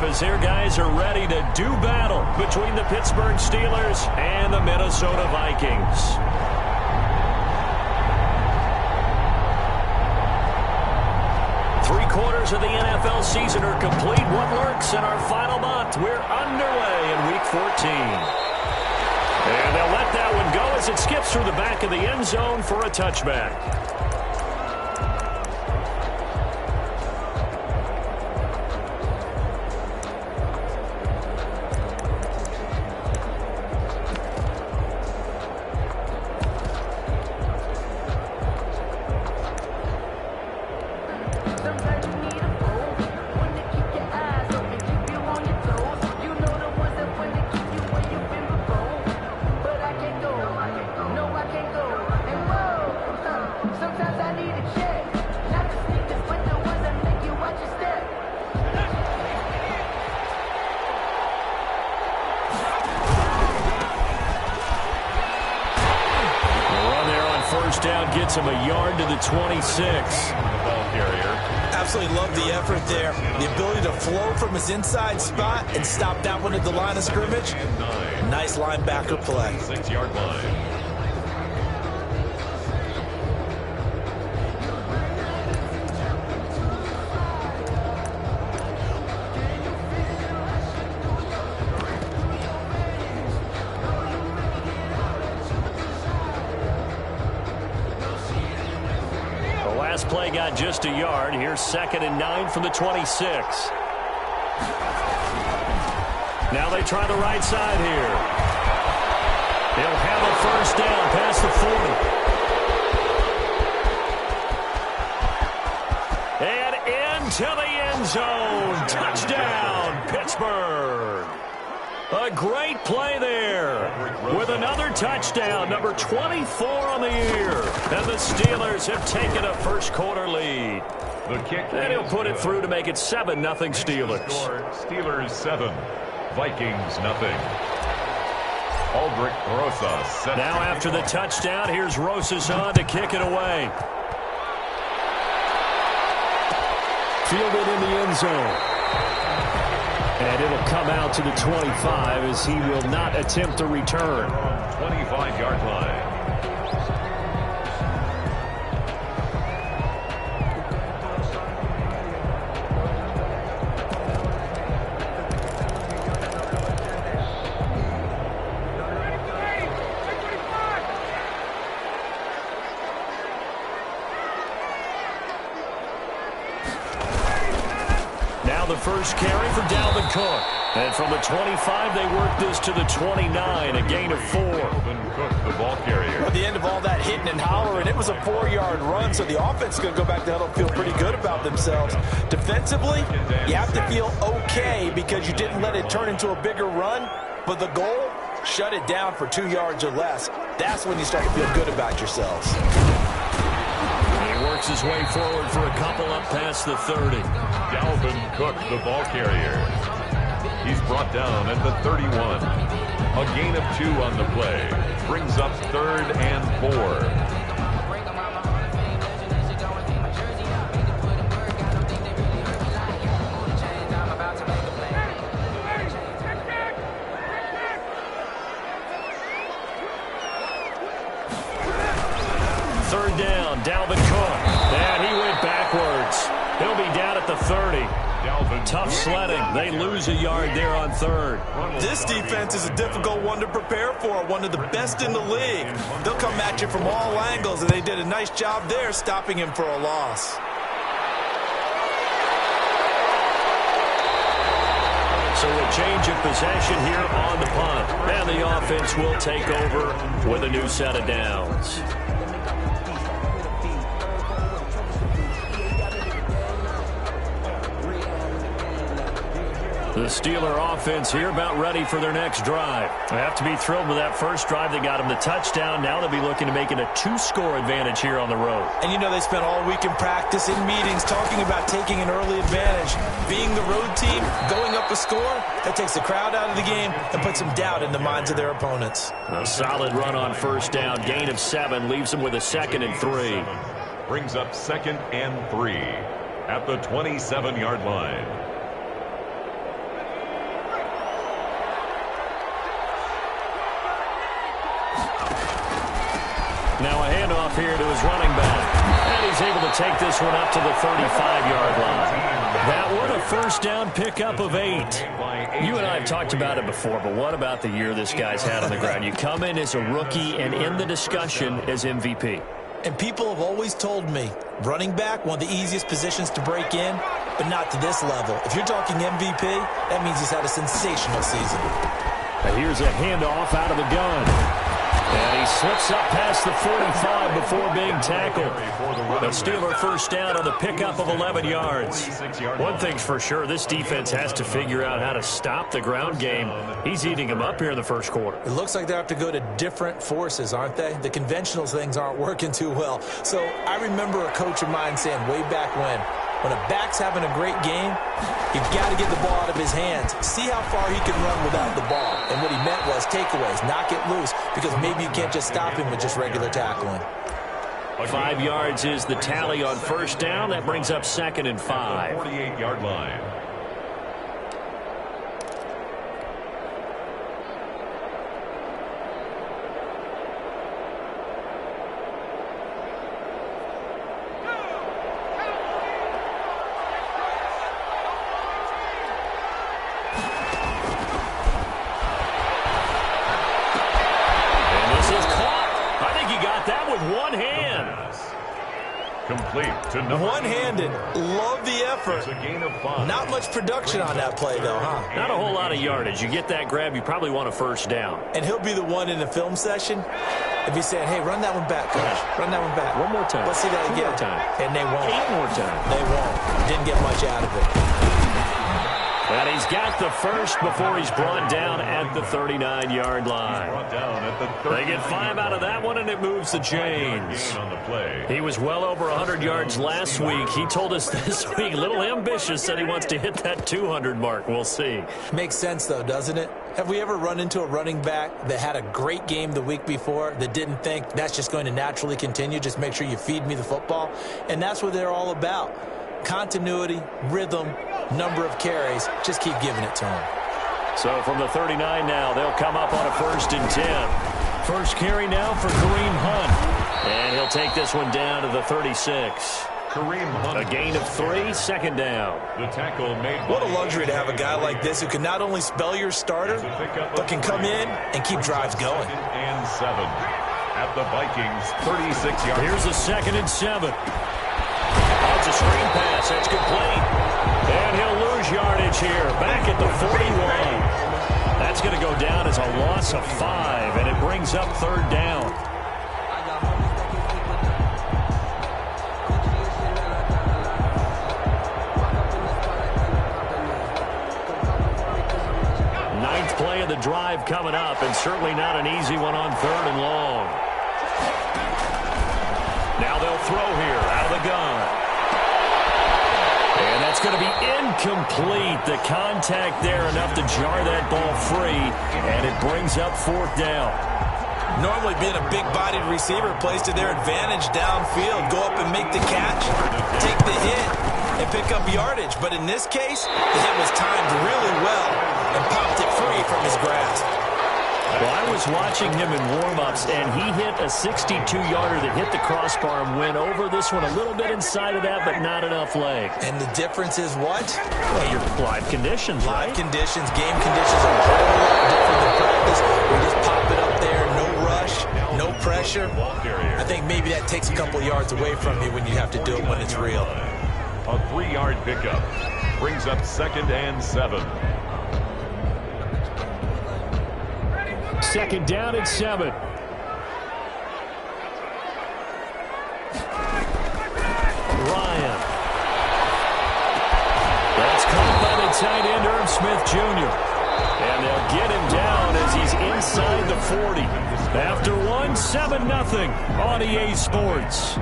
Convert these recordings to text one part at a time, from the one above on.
as their guys are ready to do battle between the Pittsburgh Steelers and the Minnesota Vikings. Three-quarters of the NFL season are complete. What lurks in our final month? We're underway in Week 14. And they'll let that one go as it skips through the back of the end zone for a touchback. Down gets him a yard to the 26. The ball carrier. Absolutely love the effort there. The ability to flow from his inside spot and stop that one at the line of scrimmage. Nice linebacker play. 6-yard line. Play got just a yard. Here's 2nd and 9 from the 26. Now they try the right side here. They'll have a first down past the 40. And into the end zone. Touchdown, Pittsburgh. A great play there with another touchdown, number 24 on the year. And the Steelers have taken a first-quarter lead. The kick. And he'll put it through to make it 7-0 Steelers. Steelers 7, Vikings 0. Aldrich Rosas. Now after the touchdown, here's Rosas on to kick it away. Fielded in the end zone. And it'll come out to the 25 as he will not attempt a return. 25-yard line. The first carry for Dalvin Cook. And from the 25, they work this to the 29, a gain of 4. Dalvin Cook, the ball carrier. At the end of all that hitting and hollering, it was a 4-yard run, so the offense is going to go back to huddle and feel pretty good about themselves. Defensively, you have to feel okay because you didn't let it turn into a bigger run, but the goal, shut it down for 2 yards or less. That's when you start to feel good about yourselves. Works his way forward for a couple up past the 30. Dalvin Cook, the ball carrier. He's brought down at the 31. A gain of 2 on the play. Brings up 3rd and 4. Down, Dalvin Cook. And he went backwards. He'll be down at the 30. Tough sledding. They lose a yard there on 3rd. This defense is a difficult one to prepare for, one of the best in the league. They'll come at you from all angles, and they did a nice job there stopping him for a loss. So a change of possession here on the punt. And the offense will take over with a new set of downs. The Steeler offense here about ready for their next drive. They have to be thrilled with that first drive. They got them the touchdown. Now they'll be looking to make it a 2-score advantage here on the road. And you know they spent all week in practice, in meetings, talking about taking an early advantage. Being the road team, going up a score, that takes the crowd out of the game and puts some doubt in the minds of their opponents. A solid run on first down. Gain of 7 leaves them with a 2nd and 3. Brings up 2nd and 3 at the 27-yard line. Now a handoff here to his running back. And he's able to take this one up to the 35-yard line. That one a first down pickup of 8. You and I have talked about it before, but what about the year this guy's had on the ground? You come in as a rookie and in the discussion as MVP. And people have always told me, running back, one of the easiest positions to break in, but not to this level. If you're talking MVP, that means he's had a sensational season. And here's a handoff out of the gun. And he slips up past the 45 before being tackled. The Steeler first down on the pickup of 11 yards. One thing's for sure, this defense has to figure out how to stop the ground game. He's eating them up here in the first quarter. It looks like they have to go to different forces, aren't they? The conventional things aren't working too well. So I remember a coach of mine saying way back when a back's having a great game, you've got to get the ball out of his hands. See how far he can run without the ball. And what he meant was takeaways, knock it loose, because maybe you can't just stop him with just regular tackling. 5 yards is the tally on first down. That brings up 2nd and 5. 48-yard line. Complete to one-handed. Love the effort. It's a gain of 5. Not much production on that play, though, huh? Not a whole lot of yardage. You get that grab, you probably want a first down. And he'll be the one in the film session if he's saying, hey, run that one back, coach. Run that one back. One more time. Let's see that again. 2 more time. And they won't. 8 more times. They won't. Didn't get much out of it. And he's got the first before he's brought down at the 39-yard line. They get 5 out of that one, and it moves the chains. He was well over 100 yards last week. He told us this week, a little ambitious, said he wants to hit that 200 mark. We'll see. Makes sense, though, doesn't it? Have we ever run into a running back that had a great game the week before that didn't think that's just going to naturally continue? Just make sure you feed me the football. And that's what they're all about. Continuity, rhythm, number of carries. Just keep giving it to him. So from the 39 now, they'll come up on a 1st and 10. First carry now for Kareem Hunt. And he'll take this one down to the 36. Kareem Hunt. A gain of 3, 2nd down. The tackle made. What a luxury to have a guy like this who can not only spell your starter, but can come in and keep drives going. 2nd and 7 at the Vikings 36 yards. Here's a 2nd and 7. That's a screen pass. That's complete. And he'll lose yardage here. Back at the 41. That's going to go down as a loss of 5, and it brings up 3rd down. Ninth play of the drive coming up, and certainly not an easy one on 3rd and long. Now they'll throw here out of the gun. And that's going to be incomplete. The contact there enough to jar that ball free, and it brings up 4th down. Normally being a big-bodied receiver plays to their advantage downfield. Go up and make the catch, take the hit, and pick up yardage. But in this case, the hit was timed really well and popped it free from his grasp. Well, I was watching him in warm-ups, and he hit a 62-yarder that hit the crossbar and went over this one a little bit inside of that, but not enough leg. And the difference is what? Well, your live conditions, right? Live conditions, game conditions are a whole lot different than practice. We just pop it up there, no rush, no pressure. I think maybe that takes a couple yards away from you when you have to do it when it's real. A 3-yard pickup brings up 2nd and 7. 2nd down and 7. Ryan. That's caught by the tight end, Irv Smith Jr. And they'll get him down as he's inside the 40. After 1, 7-0 on EA Sports.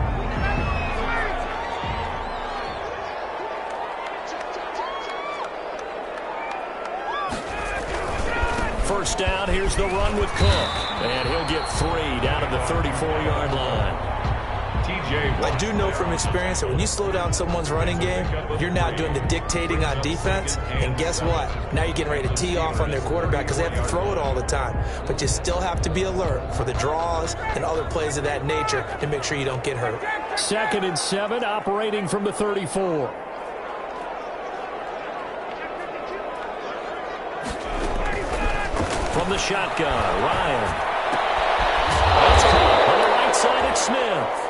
First down, here's the run with Cook. And he'll get 3 down to the 34-yard line. TJ T.J. I do know from experience that when you slow down someone's running game, you're now doing the dictating on defense. And guess what? Now you're getting ready to tee off on their quarterback because they have to throw it all the time. But you still have to be alert for the draws and other plays of that nature to make sure you don't get hurt. 2nd and 7, operating from the 34. From the shotgun, Ryan. That's caught on the right side at Smith.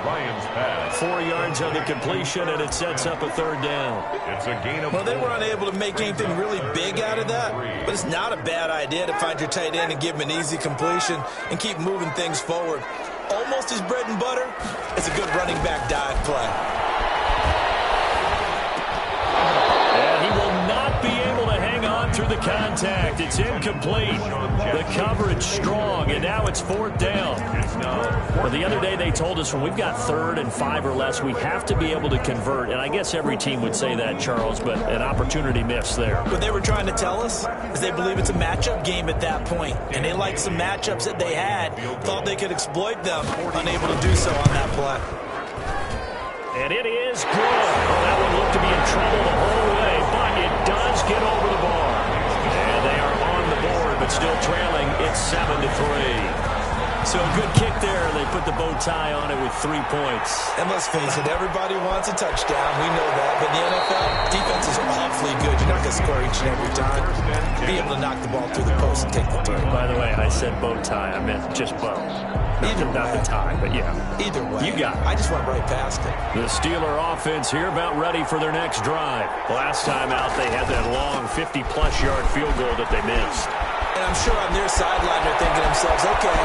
Ryan's pass. 4 yards on the completion, and it sets up a 3rd down. It's a gain of 4. Well, they were unable to make anything really big out of that, but it's not a bad idea to find your tight end and give him an easy completion and keep moving things forward. Almost his bread and butter. It's a good running back dive play. And he will not be able to hang on through the contact. It's incomplete. The coverage strong, and now it's 4th down. Well, the other day they told us when we've got 3rd and 5 or less, we have to be able to convert. And I guess every team would say that, Charles, but an opportunity missed there. What they were trying to tell us is they believe it's a matchup game at that point, and they liked some matchups that they had, thought they could exploit them, unable to do so on that play. And it is good. Oh, that one looked to be in trouble the whole way, but it does get over the bar. And they are on the board, but still trailing. It's 7-3. So a good kick there. They put the bow tie on it with 3 points. And let's face it, everybody wants a touchdown. We know that. But in the NFL, defense is awfully good. You're not going to score each and every time. Be able to knock the ball through the post and take the 3. By the way, I said bow tie. I meant just bow. Not the tie, but yeah. Either way. You got it. I just went right past it. The Steeler offense here about ready for their next drive. Last time out, they had that long 50-plus yard field goal that they missed. And I'm sure on their sideline they're thinking to themselves, okay,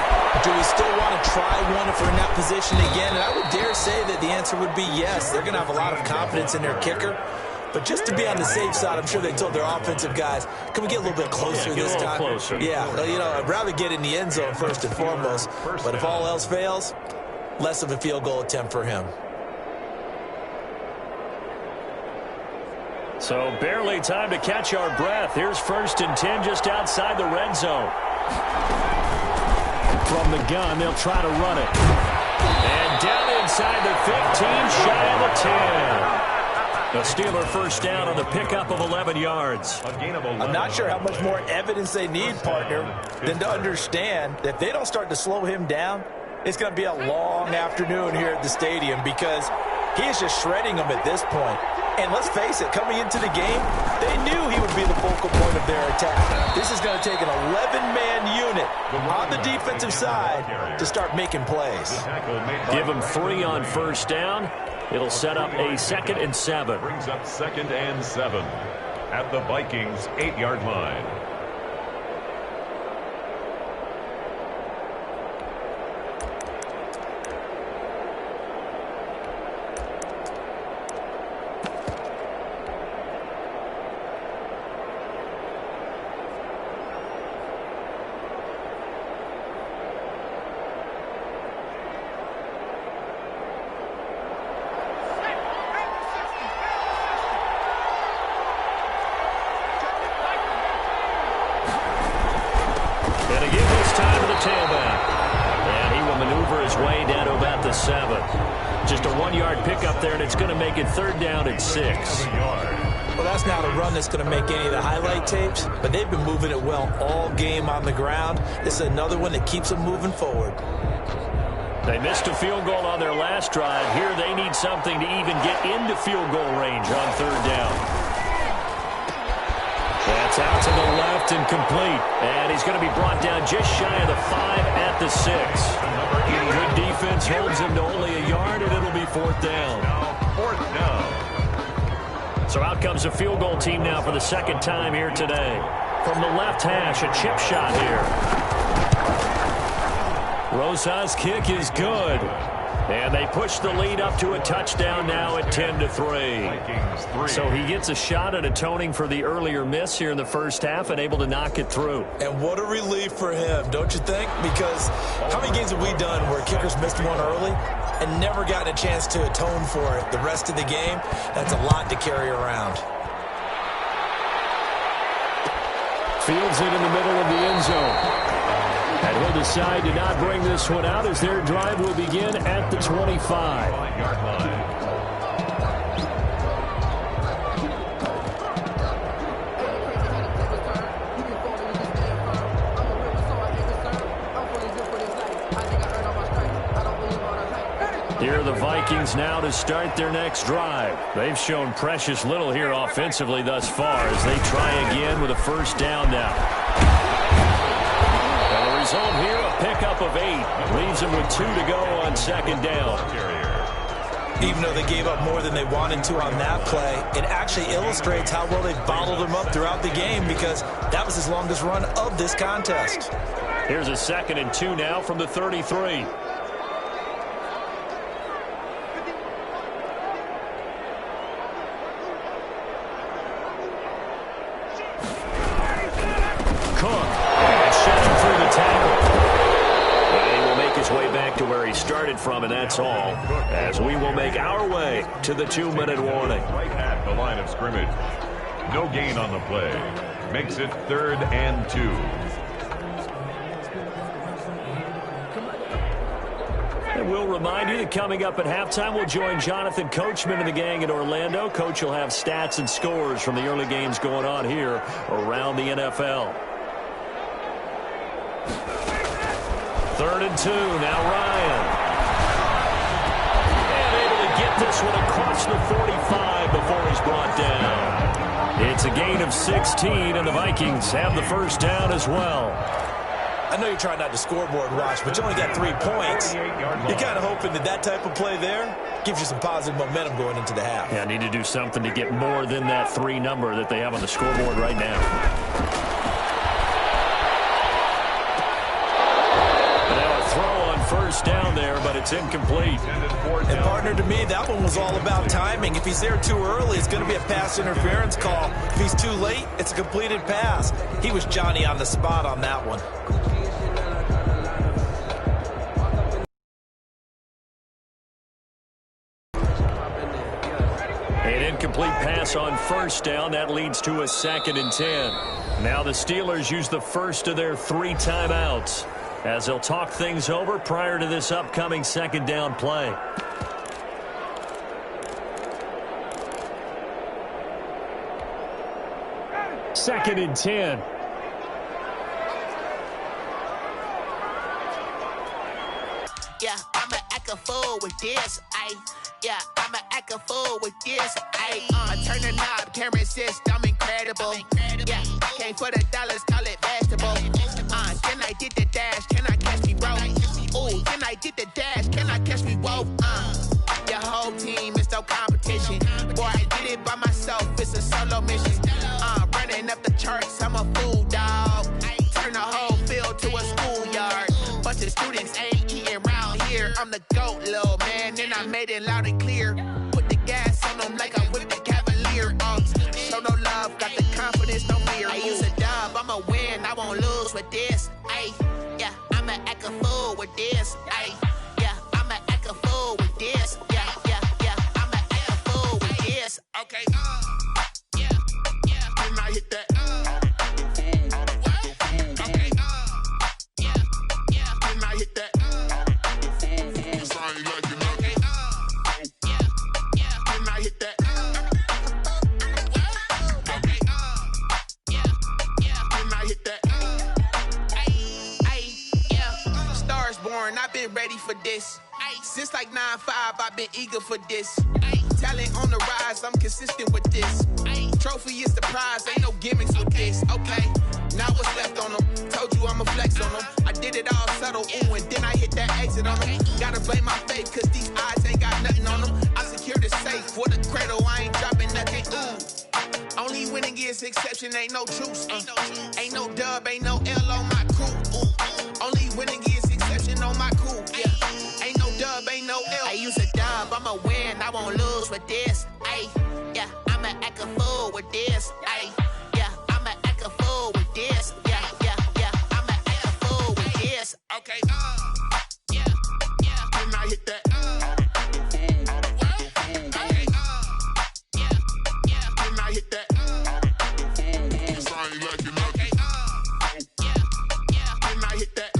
do we still want to try one if we're in that position again? And I would dare say that the answer would be yes. They're going to have a lot of confidence in their kicker. But just to be on the safe side, I'm sure they told their offensive guys, can we get a little bit closer this time? Closer. Yeah, well, you know, I'd rather get in the end zone first and foremost. But if all else fails, less of a field goal attempt for him. So barely time to catch our breath. Here's 1st and 10 just outside the red zone. From the gun, they'll try to run it. And down inside the 15, shy of the 10. The Steeler 1st down on the pickup of 11 yards. I'm not sure how much more evidence they need, partner, than to understand that if they don't start to slow him down, it's going to be a long afternoon here at the stadium because he is just shredding them at this point. And let's face it, coming into the game, they knew he would be the focal point of their attack. This is going to take an 11-man unit on the defensive side to start making plays. Give him 3 on 1st down. It'll set up a 2nd and 7. Brings up 2nd and 7 at the Vikings' 8-yard line. Just a 1-yard pickup there, and it's going to make it 3rd down at 6. Well, that's not a run that's going to make any of the highlight tapes, but they've been moving it well all game on the ground. This is another one that keeps them moving forward. They missed a field goal on their last drive. Here they need something to even get into field goal range on 3rd down. That's out to the left and complete. And he's going to be brought down just shy of the 5 at the 6. Good defense holds him to only a yard, and it'll be 4th down. 4th down. So out comes a field goal team now for the 2nd time here today. From the left hash, a chip shot here. Rosa's kick is good. And they push the lead up to a touchdown now at 10-3. So he gets a shot at atoning for the earlier miss here in the 1st half and able to knock it through. And what a relief for him, don't you think? Because how many games have we done where kickers missed one early and never gotten a chance to atone for it the rest of the game? That's a lot to carry around. Fields it in the middle of the end zone. And he'll decide to not bring this one out as their drive will begin at the 25. 5-yard line. Here are the Vikings now to start their next drive. They've shown precious little here offensively thus far as they try again with a first down now. And the result here, a pickup of 8. Leaves them with 2 to go on second down. Even though they gave up more than they wanted to on that play, it actually illustrates how well they bottled them up throughout the game because that was his longest run of this contest. Here's a 2nd and 2 now from the 33. Started from, and that's all, as we will make our way to the 2-minute warning. Right at the line of scrimmage. No gain on the play. Makes it 3rd and 2. And we'll remind you that coming up at halftime, we'll join Jonathan Coachman and the gang in Orlando. Coach will have stats and scores from the early games going on here around the NFL. 3rd and 2, now Ryan. And able to get this one across the 45 before he's brought down. It's a gain of 16, and the Vikings have the first down as well. I know you're trying not to scoreboard watch, but you only got 3 points. You're kind of hoping that type of play there gives you some positive momentum going into the half. Yeah, I need to do something to get more than that 3 number that they have on the scoreboard right now. First down there, but it's incomplete. And partner, to me, that one was all about timing. If he's there too early, it's going to be a pass interference call. If he's too late, it's a completed pass. He was Johnny on the spot on that one. An incomplete pass on first down. That leads to a 2nd and 10. Now the Steelers use the first of their 3 timeouts as they'll talk things over prior to this upcoming 2nd down play. Second and 10. Yeah, I'ma act a fool with this. Yeah, I'ma act a fool with this. I turn the knob, camera assist, I'm incredible. Yeah, came for the dollars, call it vegetable. Then I did the dash, can I catch me, bro? Ooh, then I did the dash, can I catch me, whoa? Your whole team is no competition. Boy, I did it by myself, it's a solo mission. Running up the charts, I'm a fool, dog. Turn the whole field to a schoolyard. Bunch of students ain't eating round here. I'm the GOAT, little man, and I made it loud and clear. Put the gas on them like I whipped the Cavalier. Show no love, got the confidence, no fear. I use a dub, I'ma win, I won't lose with this. Yeah, I'ma act a fool with this. Yeah, I'ma act a fool with this. Yeah, I'ma act a fool with this. Okay, yeah, when I hit that. Okay, yeah, when I hit that. I've been ready for this. Since like 9-5, I've been eager for this. Talent on the rise, I'm consistent with this. Trophy is the prize, ain't no gimmicks with this. Okay, now what's left on them? Told you I'ma flex on them. I did it all subtle, ooh, and then I hit that exit on them. Gotta blame my faith, cause these odds ain't got nothing on them. I secure the safe for the cradle, I ain't dropping nothing, ooh. Only winning is exception, ain't no truce. Ain't no dub, ain't no L on my crew. Only winning is exception on my cool, yeah. Ain't no dub, ain't no L. I use a dub, I'ma win, I won't lose with this. Yeah, I'ma act a fool with this. Yeah, I'ma act a fool with this. Yeah, I'ma act a fool with this. Okay, yeah, when I hit that. Okay, yeah, when I hit that. I ain't like it, okay, yeah, when I hit that.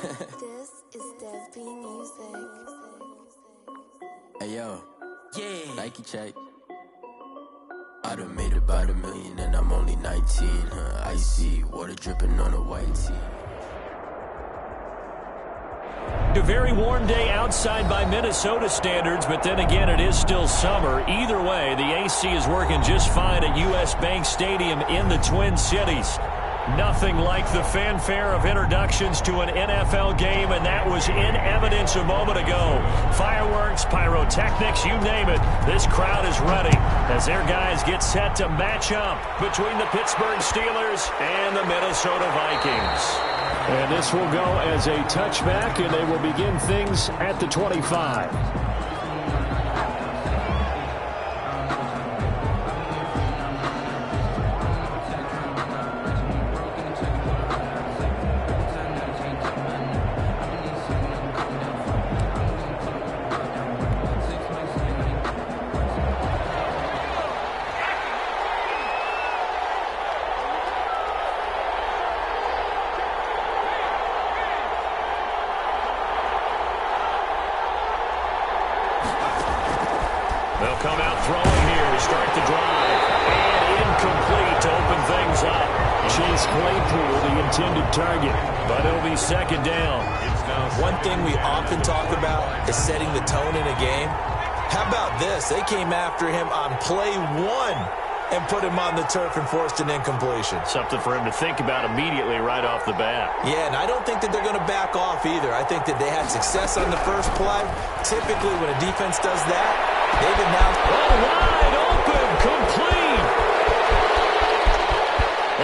This is Desby Music. Hey yo, Nike check. I done made about $1 million and I'm only 19. Icy water dripping on a white tee. A very warm day outside by Minnesota standards, but then again, it is still summer. Either way, the AC is working just fine at US Bank Stadium in the Twin Cities. Nothing like the fanfare of introductions to an NFL game, and that was in evidence a moment ago. Fireworks, pyrotechnics, you name it. This crowd is ready as their guys get set to match up between the Pittsburgh Steelers and the Minnesota Vikings. And this will go as a touchback, and they will begin things at the 25. They'll come out throwing here to start the drive. And incomplete to open things up. Chase Claypool, the intended target. But it'll be second down. One thing we often talk about is setting the tone in a game. How about this? They came after him on play one and put him on the turf and forced an incompletion. Something for him to think about immediately right off the bat. Yeah, and I don't think that they're going to back off either. I think that they had success on the first play. Typically, when a defense does that, they've announced... Oh, wide open, complete.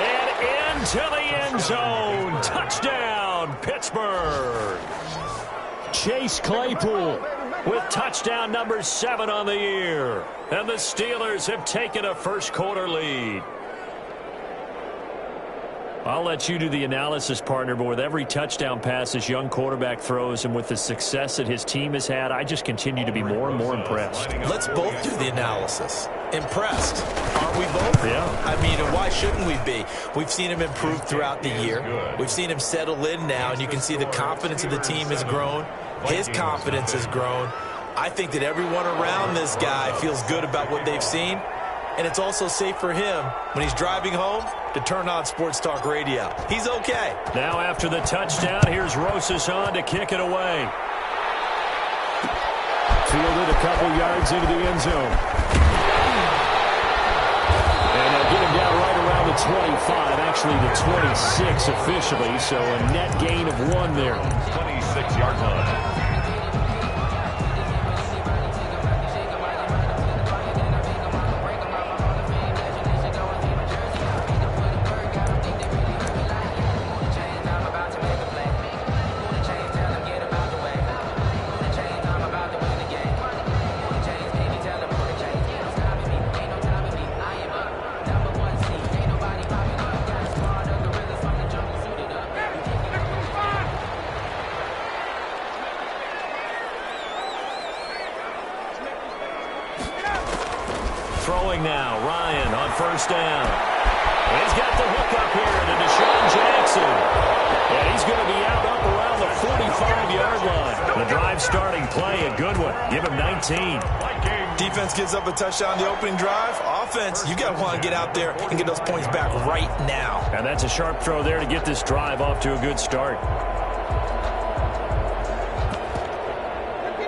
And into the end zone. Touchdown, Pittsburgh. Chase Claypool with touchdown number 7 on the year. And the Steelers have taken a first-quarter lead. I'll let you do the analysis, partner, but with every touchdown pass this young quarterback throws and with the success that his team has had, I just continue to be more and more impressed. Let's both do the analysis. Impressed. Aren't we both? Yeah. I mean, and why shouldn't we be? We've seen him improve throughout the year. We've seen him settle in now, and you can see the confidence of the team has grown. His confidence has grown. I think that everyone around this guy feels good about what they've seen. And it's also safe for him when he's driving home to turn on Sports Talk Radio. He's okay. Now after the touchdown, here's Rosas on to kick it away. Fielded a couple yards into the end zone. And they'll get him down right around the 25, actually the 26 officially, so a net gain of 1 there. 26-yard line. Throwing now, Ryan on first down. He's got the hook up here to Deshaun Jackson. And he's going to be out up around the 45-yard line. The drive starting play, a good one. Give him 19. Defense gives up a touchdown the opening drive. Offense, you got to want to get out there and get those points back right now. And that's a sharp throw there to get this drive off to a good start.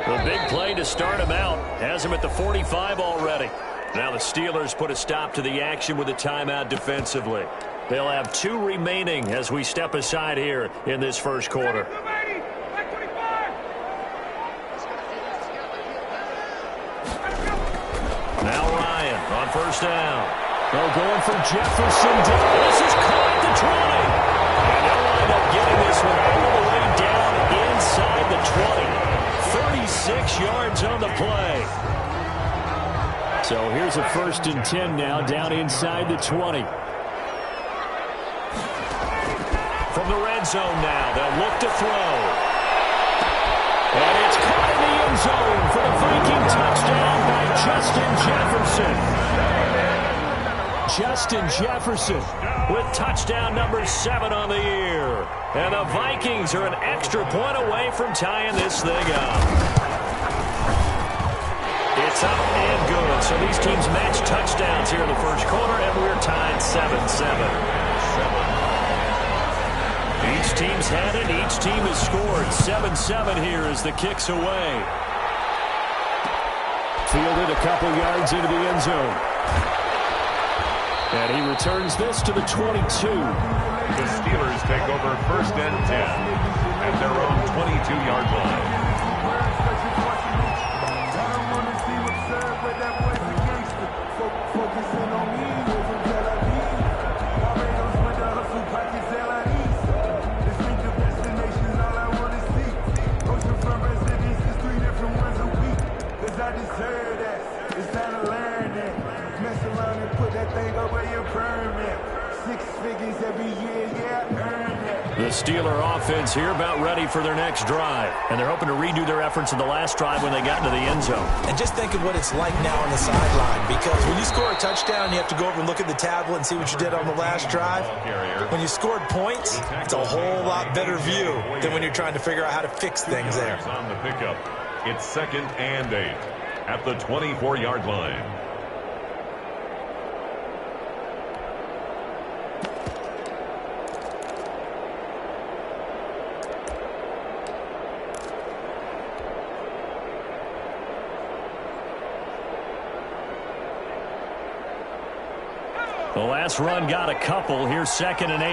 The big play to start him out. Has him at the 45 already. Now the Steelers put a stop to the action with a timeout defensively. They'll have 2 remaining as we step aside here in this first quarter. Now Ryan on first down. They're going for Jefferson. This is caught at the 20. And they'll wind up getting this one all the way down inside the 20. 36 yards on the play. So here's a 1st and 10 now, down inside the 20. From the red zone now, they'll look to throw. And it's caught in the end zone for the Viking touchdown by Justin Jefferson. Justin Jefferson with touchdown number 7 on the year. And the Vikings are an extra point away from tying this thing up. It's up and good. So these teams match touchdowns here in the first quarter, and we're tied 7-7. Each team's had it. Each team has scored. 7-7 here as the kick's away. Fielded a couple yards into the end zone. And he returns this to the 22. The Steelers take over 1st and 10 at their own 22-yard line. The Steeler offense here about ready for their next drive. And they're hoping to redo their efforts in the last drive when they got into the end zone. And just think of what it's like now on the sideline. Because when you score a touchdown, you have to go over and look at the tablet and see what you did on the last drive. When you scored points, it's a whole lot better view than when you're trying to figure out how to fix things there. On the pickup, it's 2nd and 8 at the 24-yard line. The last run got a couple. Here's 2nd and 8.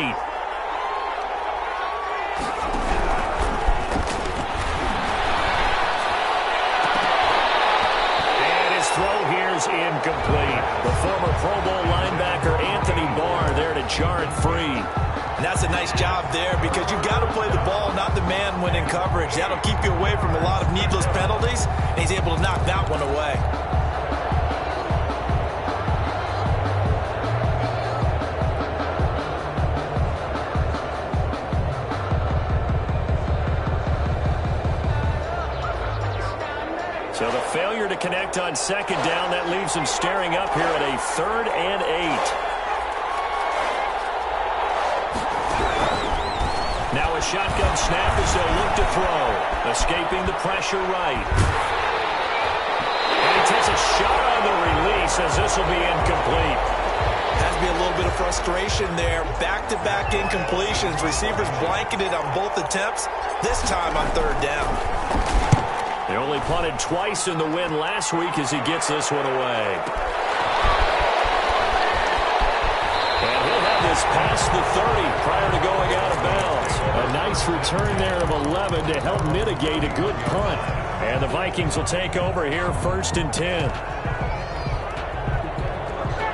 And his throw here is incomplete. The former Pro Bowl linebacker Anthony Barr there to jar it free. And that's a nice job there because you've got to play the ball, not the man when in coverage. That'll keep you away from a lot of needless penalties, and he's able to knock that one away. So the failure to connect on 2nd down, that leaves him staring up here at a 3rd and 8. Now a shotgun snap as they'll look to throw. Escaping the pressure right. And he takes a shot on the release as this will be incomplete. Has to be a little bit of frustration there. Back-to-back incompletions. Receivers blanketed on both attempts, this time on 3rd down. They only punted twice in the win last week as he gets this one away. And he'll have this past the 30 prior to going out of bounds. A nice return there of 11 to help mitigate a good punt. And the Vikings will take over here 1st and 10.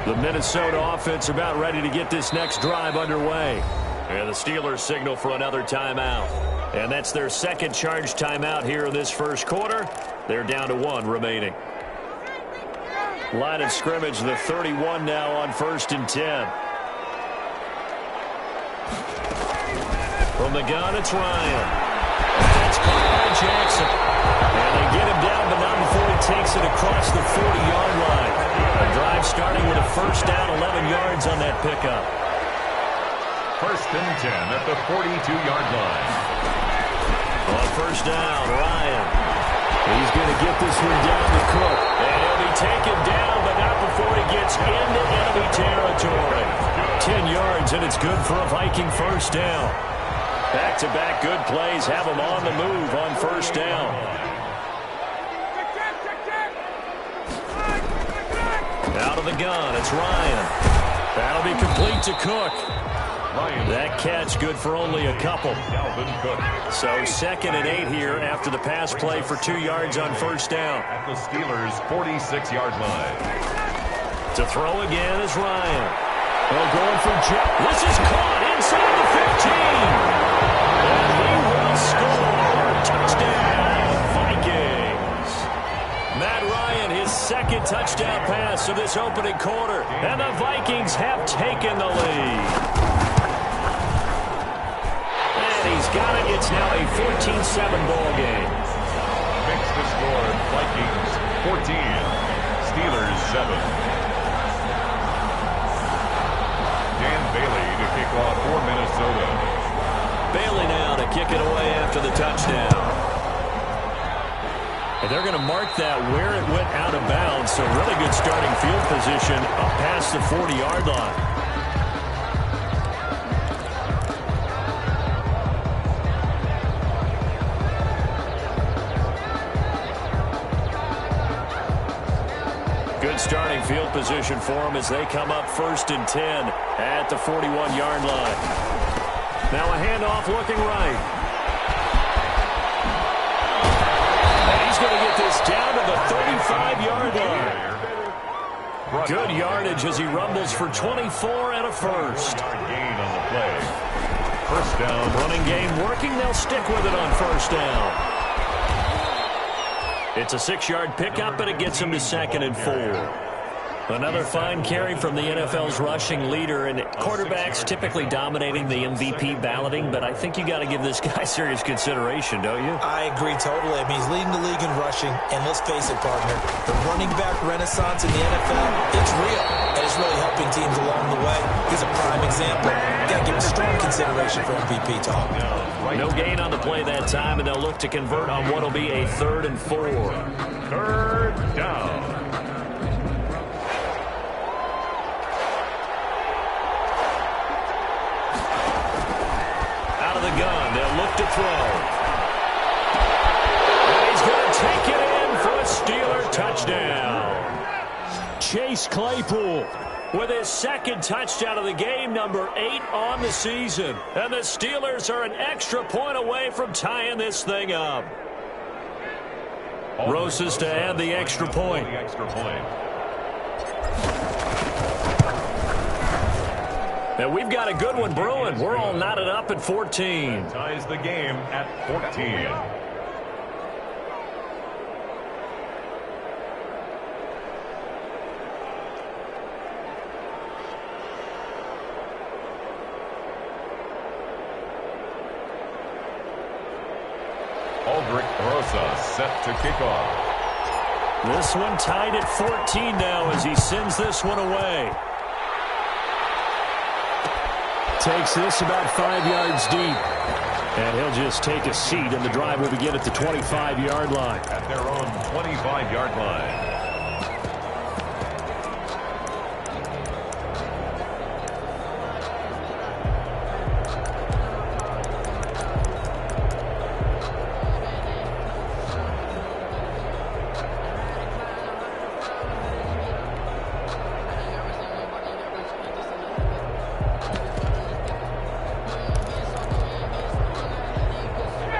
The Minnesota offense about ready to get this next drive underway. And the Steelers signal for another timeout. And that's their 2nd charge timeout here in this first quarter. They're down to 1 remaining. Line of scrimmage, the 31 now on 1st and 10. From the gun, it's Ryan. That's caught by Jackson. And they get him down, but not before he takes it across the 40-yard line. A drive starting with a 1st down, 11 yards on that pickup. 1st and 10 at the 42-yard line. On 1st down, Ryan. He's going to get this one down to Cook. And he'll be taken down, but not before he gets into enemy territory. 10 yards, and it's good for a Viking 1st down. Back-to-back good plays have him on the move on 1st down. Out of the gun, it's Ryan. That'll be complete to Cook. That catch good for only a couple. So 2nd and 8 here after the pass play for 2 yards on 1st down. At the Steelers' 46-yard line. To throw again is Ryan. Well, going for Jeff. This is caught inside the 15. And he will score. Touchdown, Vikings. Matt Ryan, his 2nd touchdown pass of this opening quarter. And the Vikings have taken the lead. He's got it. It's now a 14-7 ball game. Makes the score Vikings 14, Steelers 7. kick it away after the touchdown. And they're going to mark that where it went out of bounds. So really good starting field position up past the 40-yard line. Good starting field position for them as they come up 1st and 10 at the 41-yard line. Now a handoff looking right. And he's going to get this down to the 35-yard line. Good yardage as he rumbles for 24 and a first. Gain on the play. First down. Running game working. They'll stick with it on first down. It's a 6-yard pickup, and it gets him to 2nd and 4. Another fine carry from the NFL's rushing leader, and quarterbacks typically dominating the MVP balloting, but I think you got to give this guy serious consideration, don't you? I agree totally. I mean, he's leading the league in rushing, and let's face it, partner, the running back renaissance in the NFL, it's real, and it's really helping teams along the way. He's a prime example. You got to give him strong consideration for MVP talk. No gain on the play that time, and they'll look to convert on what will be a 3rd and 4. 3rd down. The gun. They'll look to throw. And he's going to take it in for a Steeler touchdown. Chase Claypool with his 2nd touchdown of the game, number 8 on the season. And the Steelers are an extra point away from tying this thing up. Rosas to add the extra point. And we've got a good one brewing. We're all knotted up at 14. Ties the game at 14. Rosa set to kick off. This one tied at 14 now as he sends this one away. Takes this about 5 yards deep. And he'll just take a seat, and the drive will begin at the 25-yard line. At their own 25-yard line.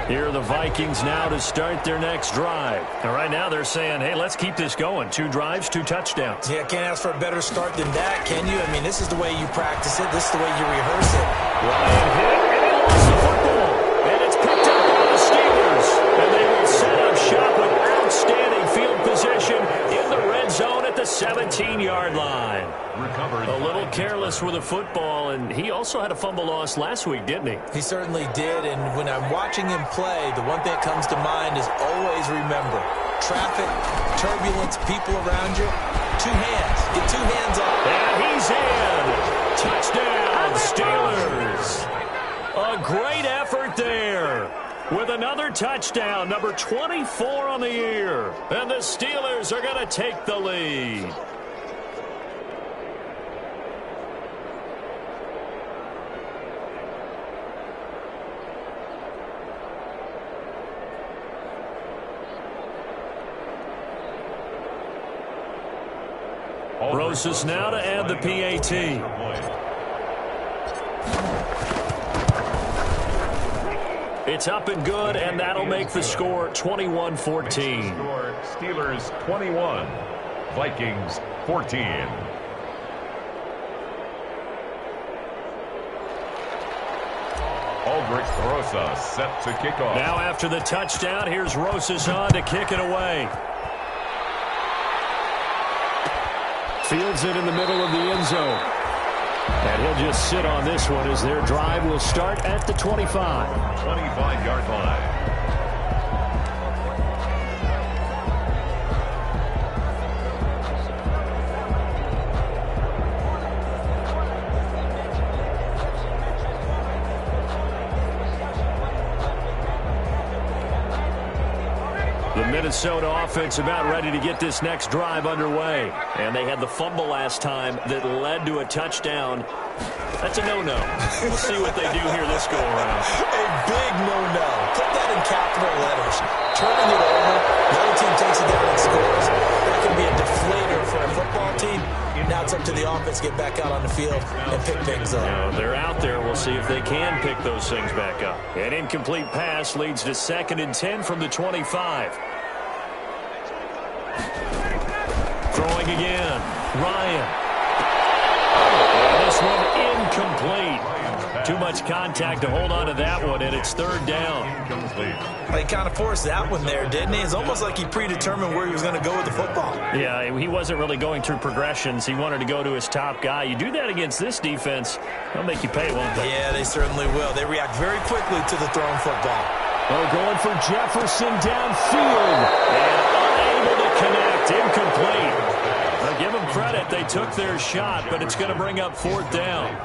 Here are the Vikings now to start their next drive. And right now they're saying, hey, let's keep this going. 2 drives, 2 touchdowns. Yeah, can't ask for a better start than that, can you? I mean, this is the way you practice it. This is the way you rehearse it. Ryan hit, and he lost the football. And it's picked up by the Steelers. And they will set up shop with outstanding field position in the red zone at the 17-yard line. Recovered. A little careless with the football, and he also had a fumble loss last week, didn't he? He certainly did, and when I'm watching him play, the one thing that comes to mind is always remember, traffic, turbulence, people around you, 2 hands. Get 2 hands up. And he's in. Touchdown, Steelers. A great effort there with another touchdown, number 24 on the year. And the Steelers are going to take the lead. Rosas now to add the PAT. It's up and good, and that'll make the score 21-14. Steelers 21, Vikings 14. Aldrich Rosa set to kick off. Now after the touchdown, here's Rosas on to kick it away. Fields it in the middle of the end zone. And he'll just sit on this one as their drive will start at the 25. 25-yard line. Minnesota offense about ready to get this next drive underway. And they had the fumble last time that led to a touchdown. That's a no-no. We'll see what they do here this go-around. A big no-no. Put that in capital letters. Turning it over, the other team takes it down and scores. That can be a deflator for a football team. Now it's up to the offense to get back out on the field and pick things up. They're out there. We'll see if they can pick those things back up. An incomplete pass leads to 2nd and 10 from the 25. Throwing again. Ryan. And this one incomplete. Too much contact to hold on to that one, and it's 3rd down. He kind of forced that one there, didn't he? It's almost like he predetermined where he was going to go with the football. Yeah, he wasn't really going through progressions. He wanted to go to his top guy. You do that against this defense, they'll make you pay, won't they? Yeah, they certainly will. They react very quickly to the thrown football. They're going for Jefferson downfield. And unable to connect. Incomplete. Now give them credit. They took their shot, but it's going to bring up 4th down.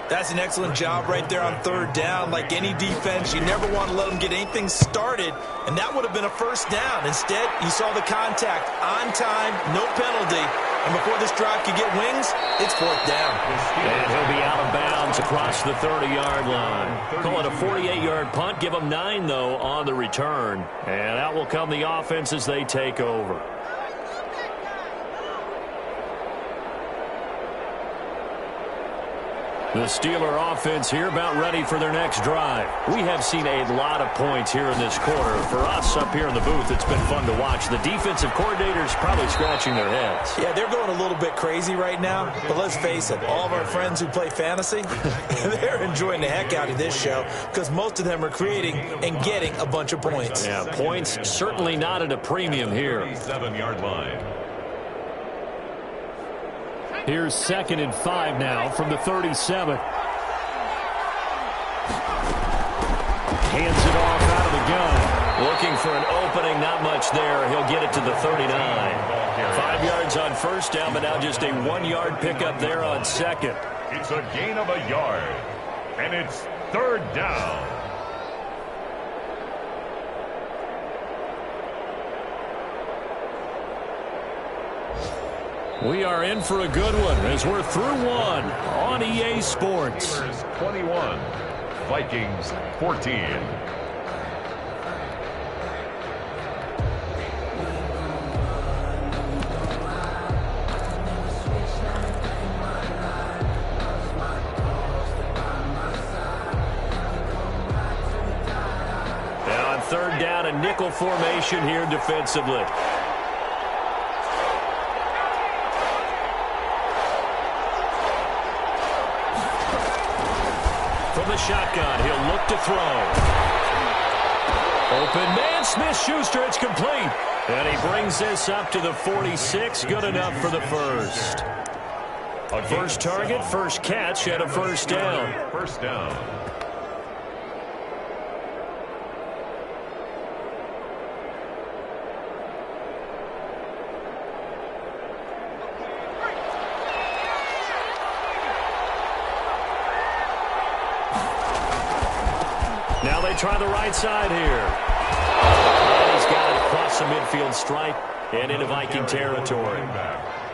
That's an excellent job right there on 3rd down. Like any defense, you never want to let them get anything started, and that would have been a 1st down. Instead, you saw the contact on time, no penalty, and before this drive could get wings, it's 4th down. And he'll be out of bounds across the 30-yard line. Call it a 48-yard punt. Give them 9, though, on the return. And out will come the offense as they take over. The Steeler offense here about ready for their next drive. We have seen a lot of points here in this quarter. For us up here in the booth, it's been fun to watch. The defensive coordinators probably scratching their heads. Yeah, they're going a little bit crazy right now. But let's face it, all of our friends who play fantasy, they're enjoying the heck out of this show because most of them are creating and getting a bunch of points. Yeah, points certainly not at a premium here. 7-yard line. Here's 2nd and 5 now from the 37. Hands it off out of the gun. Looking for an opening, not much there. He'll get it to the 39. 5 yards on 1st down, but now just a 1-yard pickup there on 2nd. It's a gain of a yard, and it's 3rd down. We are in for a good one as we're through one on EA Sports. 21, Vikings 14. Now on 3rd down, a nickel formation here defensively. From the shotgun, he'll look to throw. Open man, Smith-Schuster, it's complete. And he brings this up to the 46, good enough for the 1st. First target, first catch, and a 1st down. 1st down. Now they try the right side here. And he's got it across the midfield stripe and into Viking territory.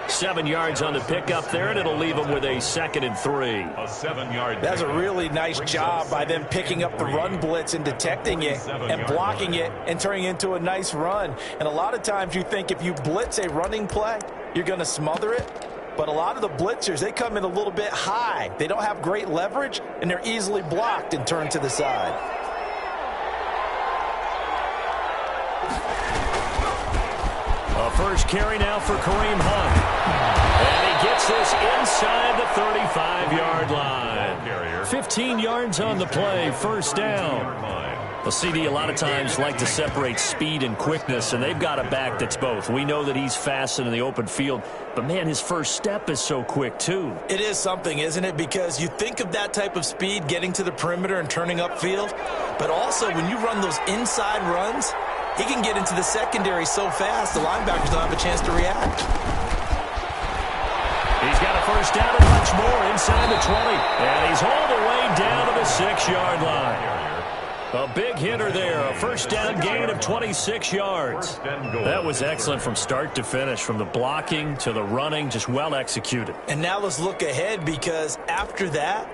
7 yards on the pickup there, and it'll leave him with a 2nd and 3. A 7-yard. That's a really nice job by them picking up the run blitz and detecting it and blocking it and turning it into a nice run. And a lot of times you think if you blitz a running play, you're going to smother it. But a lot of the blitzers, they come in a little bit high. They don't have great leverage, and they're easily blocked and turned to the side. A first carry now for Kareem Hunt. And he gets this inside the 35-yard line. 15 yards on the play, 1st down. Well, CD a lot of times like to separate speed and quickness, and they've got a back that's both. We know that he's fast in the open field, but, man, his first step is so quick, too. It is something, isn't it? Because you think of that type of speed getting to the perimeter and turning upfield, but also when you run those inside runs, he can get into the secondary so fast the linebackers don't have a chance to react. He's got a first down and much more inside the 20, and he's all the way down to the 6-yard line. A big hitter there, a first down gain of 26 yards. That was excellent from start to finish, from the blocking to the running, just well executed. And now let's look ahead, because after that,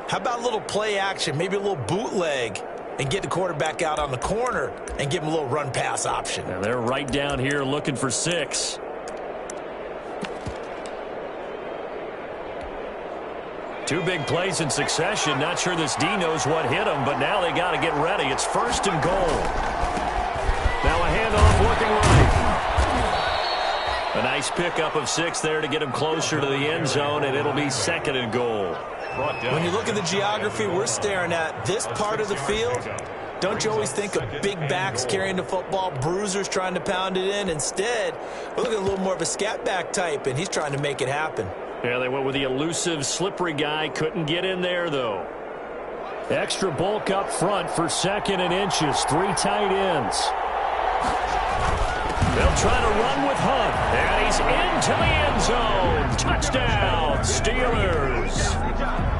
how about a little play action, maybe a little bootleg, and get the quarterback out on the corner and give him a little run-pass option. And they're right down here looking for 6. Two big plays in succession. Not sure this D knows what hit him, but now they got to get ready. It's 1st and goal. Now a handoff working right. A nice pickup of 6 there to get him closer to the end zone, and it'll be 2nd and goal. When you look at the geography we're staring at, this part of the field, don't you always think of big backs carrying the football, bruisers trying to pound it in? Instead, we're looking at a little more of a scat back type, and he's trying to make it happen. Yeah, they went with the elusive, slippery guy. Couldn't get in there, though. Extra bulk up front for 2nd and inches. 3 tight ends. They'll try to run with Hunt. And he's into the end zone. Touchdown, Steelers.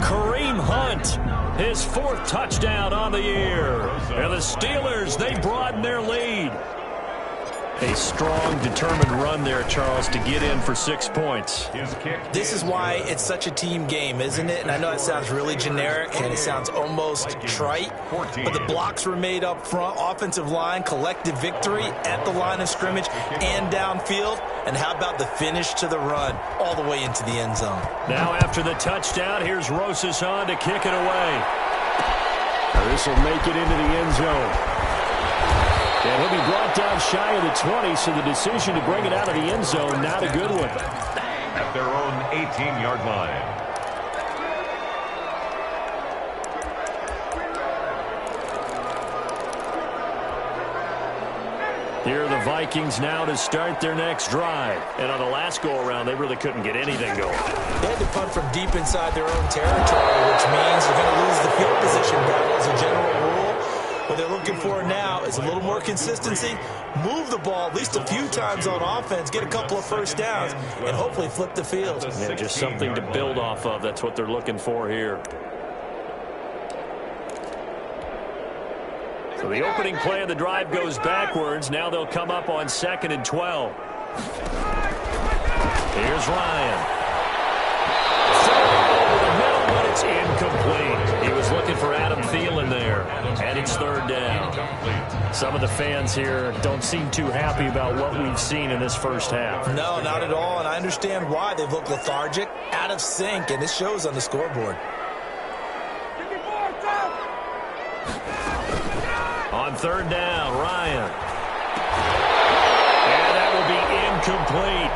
Kareem Hunt, his 4th touchdown on the year. And the Steelers, they broaden their lead. A strong, determined run there, Charles, to get in for 6 points. This is why it's such a team game, isn't it? And I know it sounds really generic and it sounds almost trite, but the blocks were made up front, offensive line, collective victory at the line of scrimmage and downfield. And how about the finish to the run all the way into the end zone? Now after the touchdown, here's Rosas on to kick it away. This will make it into the end zone. And he'll be brought down shy of the 20, so the decision to bring it out of the end zone, not a good one. At their own 18-yard line. Here are the Vikings now to start their next drive. And on the last go-around, they really couldn't get anything going. They had to punt from deep inside their own territory, which means they're going to lose the field position battle as a general rule. What they're looking for now is a little more consistency, move the ball at least a few times on offense, get a couple of first downs, and hopefully flip the field. Yeah, just something to build off of. That's what they're looking for here. So the opening play of the drive goes backwards. Now they'll come up on 2nd and 12. Here's Ryan. Over the middle, but it's incomplete. He was looking for Adam Thielen there. And it's 3rd down. Some of the fans here don't seem too happy about what we've seen in this first half. No, not at all, and I understand why. They've looked lethargic, out of sync, and this shows on the scoreboard. On 3rd down, Ryan. And that will be incomplete.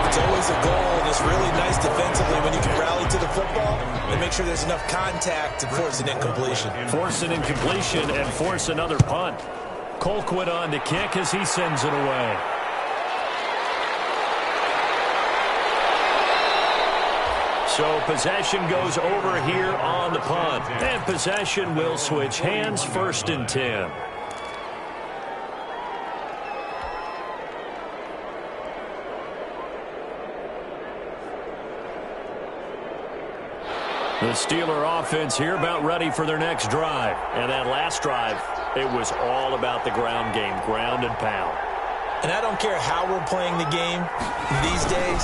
It's always a goal, and it's really nice defensively when you can rally to the football and make sure there's enough contact to force an incompletion. Force an incompletion and force another punt. Colquitt on to kick as he sends it away. So possession goes over here on the punt. And possession will switch hands, 1st and 10. The Steeler offense here about ready for their next drive. And that last drive, it was all about the ground game, ground and pound. And I don't care how we're playing the game these days,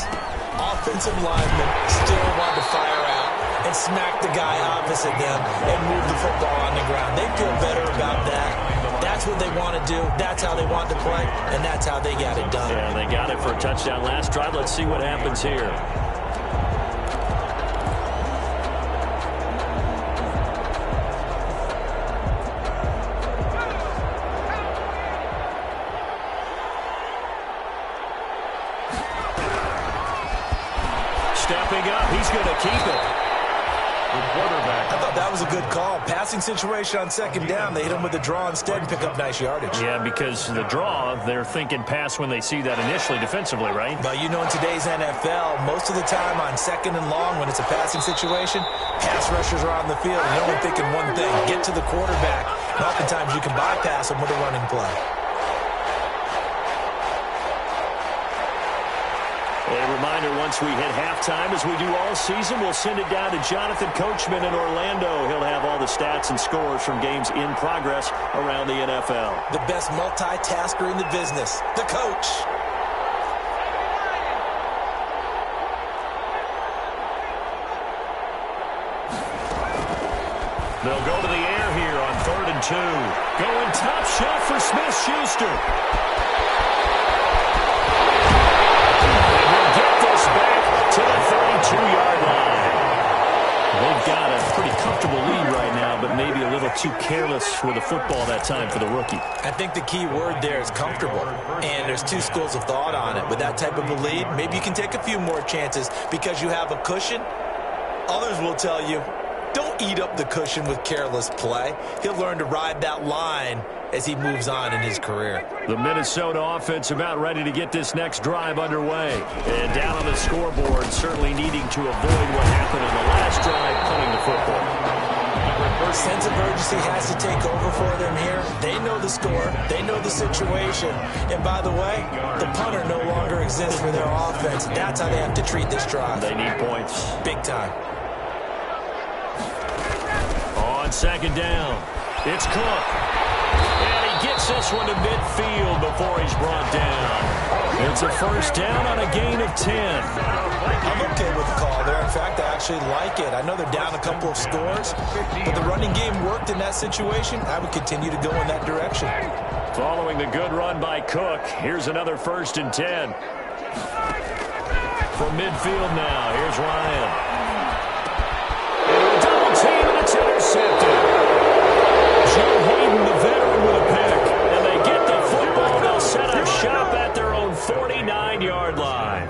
offensive linemen still want to fire out and smack the guy opposite them and move the football on the ground. They feel better about that. That's what they want to do. That's how they want to play, and that's how they got it done. Yeah, they got it for a touchdown last drive. Let's see what happens here. Stepping up, he's going to keep it. The quarterback. I thought that was a good call. Passing situation on 2nd down. They hit him with a draw instead and pick up nice yardage. Yeah, because the draw, they're thinking pass when they see that initially defensively, right? But you know, in today's NFL, most of the time on 2nd and long when it's a passing situation, pass rushers are on the field and they're only thinking one thing, get to the quarterback. And oftentimes you can bypass them with a running play. A reminder, once we hit halftime, as we do all season, we'll send it down to Jonathan Coachman in Orlando. He'll have all the the stats and scores from games in progress around the NFL. The best multitasker in the business, the coach. They'll go to the air here on 3rd and 2. Going top shelf for Smith-Schuster. And we'll get this back to the 32-yard line. They've got a pretty comfortable lead right now, but maybe a little too careless with the football that time for the rookie. I think the key word there is comfortable, and there's two schools of thought on it. With that type of a lead, maybe you can take a few more chances because you have a cushion. Others will tell you, don't eat up the cushion with careless play. He'll learn to ride that line as he moves on in his career. The Minnesota offense about ready to get this next drive underway. And down on the scoreboard, certainly needing to avoid what happened in the last drive, punting the football. Sense of urgency has to take over for them here. They know the score. They know the situation. And by the way, the punter no longer exists for their offense. That's how they have to treat this drive. They need points. Big time. On 2nd down, it's Cook. And he gets this one to midfield before he's brought down. It's a 1st down on a gain of 10. I'm okay with the call there. In fact, I actually like it. I know they're down a couple of scores, but the running game worked in that situation. I would continue to go in that direction. Following the good run by Cook, here's another 1st and 10. From midfield now, here's Ryan. Double team, and it's intercepted. Joe Hayden, the veteran, with a pick. And they get the football. They'll set up shop at their own 49-yard line.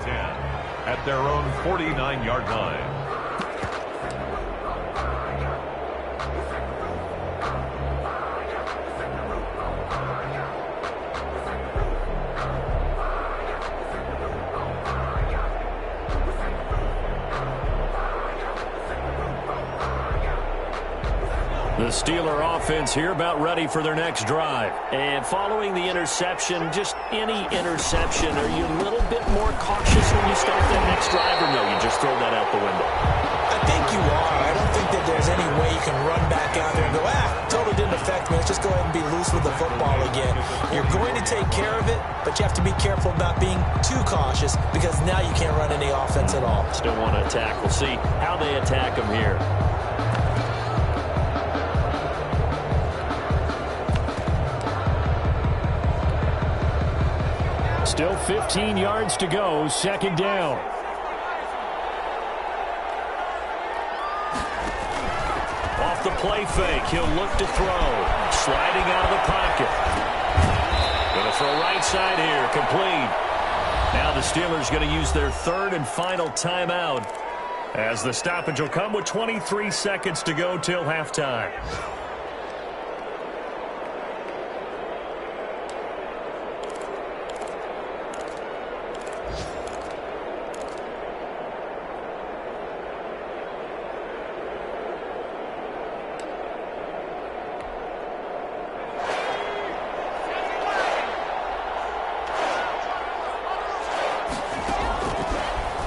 At their own 49-yard line. The Steeler offense here about ready for their next drive. And following the interception, just any interception, are you a little bit more cautious when you start that next drive, or no, you just throw that out the window? I think you are. I don't think that there's any way you can run back out there and go, totally didn't affect me. Let's just go ahead and be loose with the football again. You're going to take care of it, but you have to be careful about being too cautious because now you can't run any offense at all. Still want to attack. We'll see how they attack them here. Still 15 yards to go, 2nd down. Off the play fake, he'll look to throw. Sliding out of the pocket. Going to throw right side here, complete. Now the Steelers going to use their 3rd and final timeout as the stoppage will come with 23 seconds to go till halftime.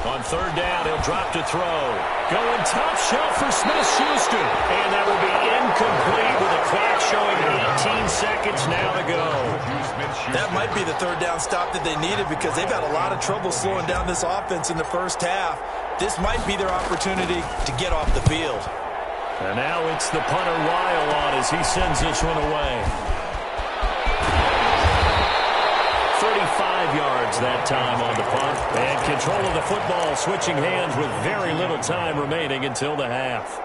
On 3rd down, he'll drop to throw. Going top shelf for Smith-Schuster. And that will be incomplete with the clock showing 18 seconds now to go. That might be the 3rd down stop that they needed because they've had a lot of trouble slowing down this offense in the first half. This might be their opportunity to get off the field. And now it's the punter Lyle on as he sends this one away. 35 yards that time on the punt. And control of the football switching hands with very little time remaining until the half.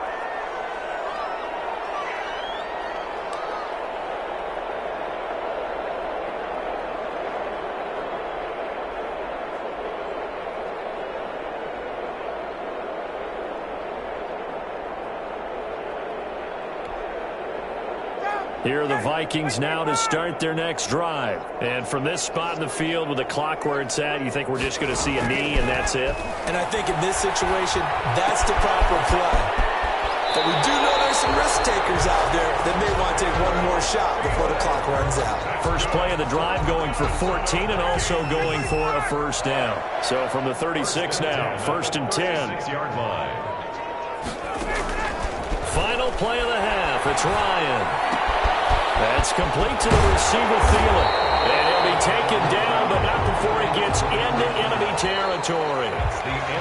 Here are the Vikings now to start their next drive. And from this spot in the field with the clock where it's at, you think we're just going to see a knee and that's it? And I think in this situation, that's the proper play. But we do know there's some risk takers out there that may want to take one more shot before the clock runs out. First play of the drive going for 14 and also going for a 1st down. So from the 36 now, 1st and 10. 6-yard line. Final play of the half. handoff. It's Ryan. That's complete to the receiver, Thielen. And he'll be taken down, but not before he gets into enemy territory.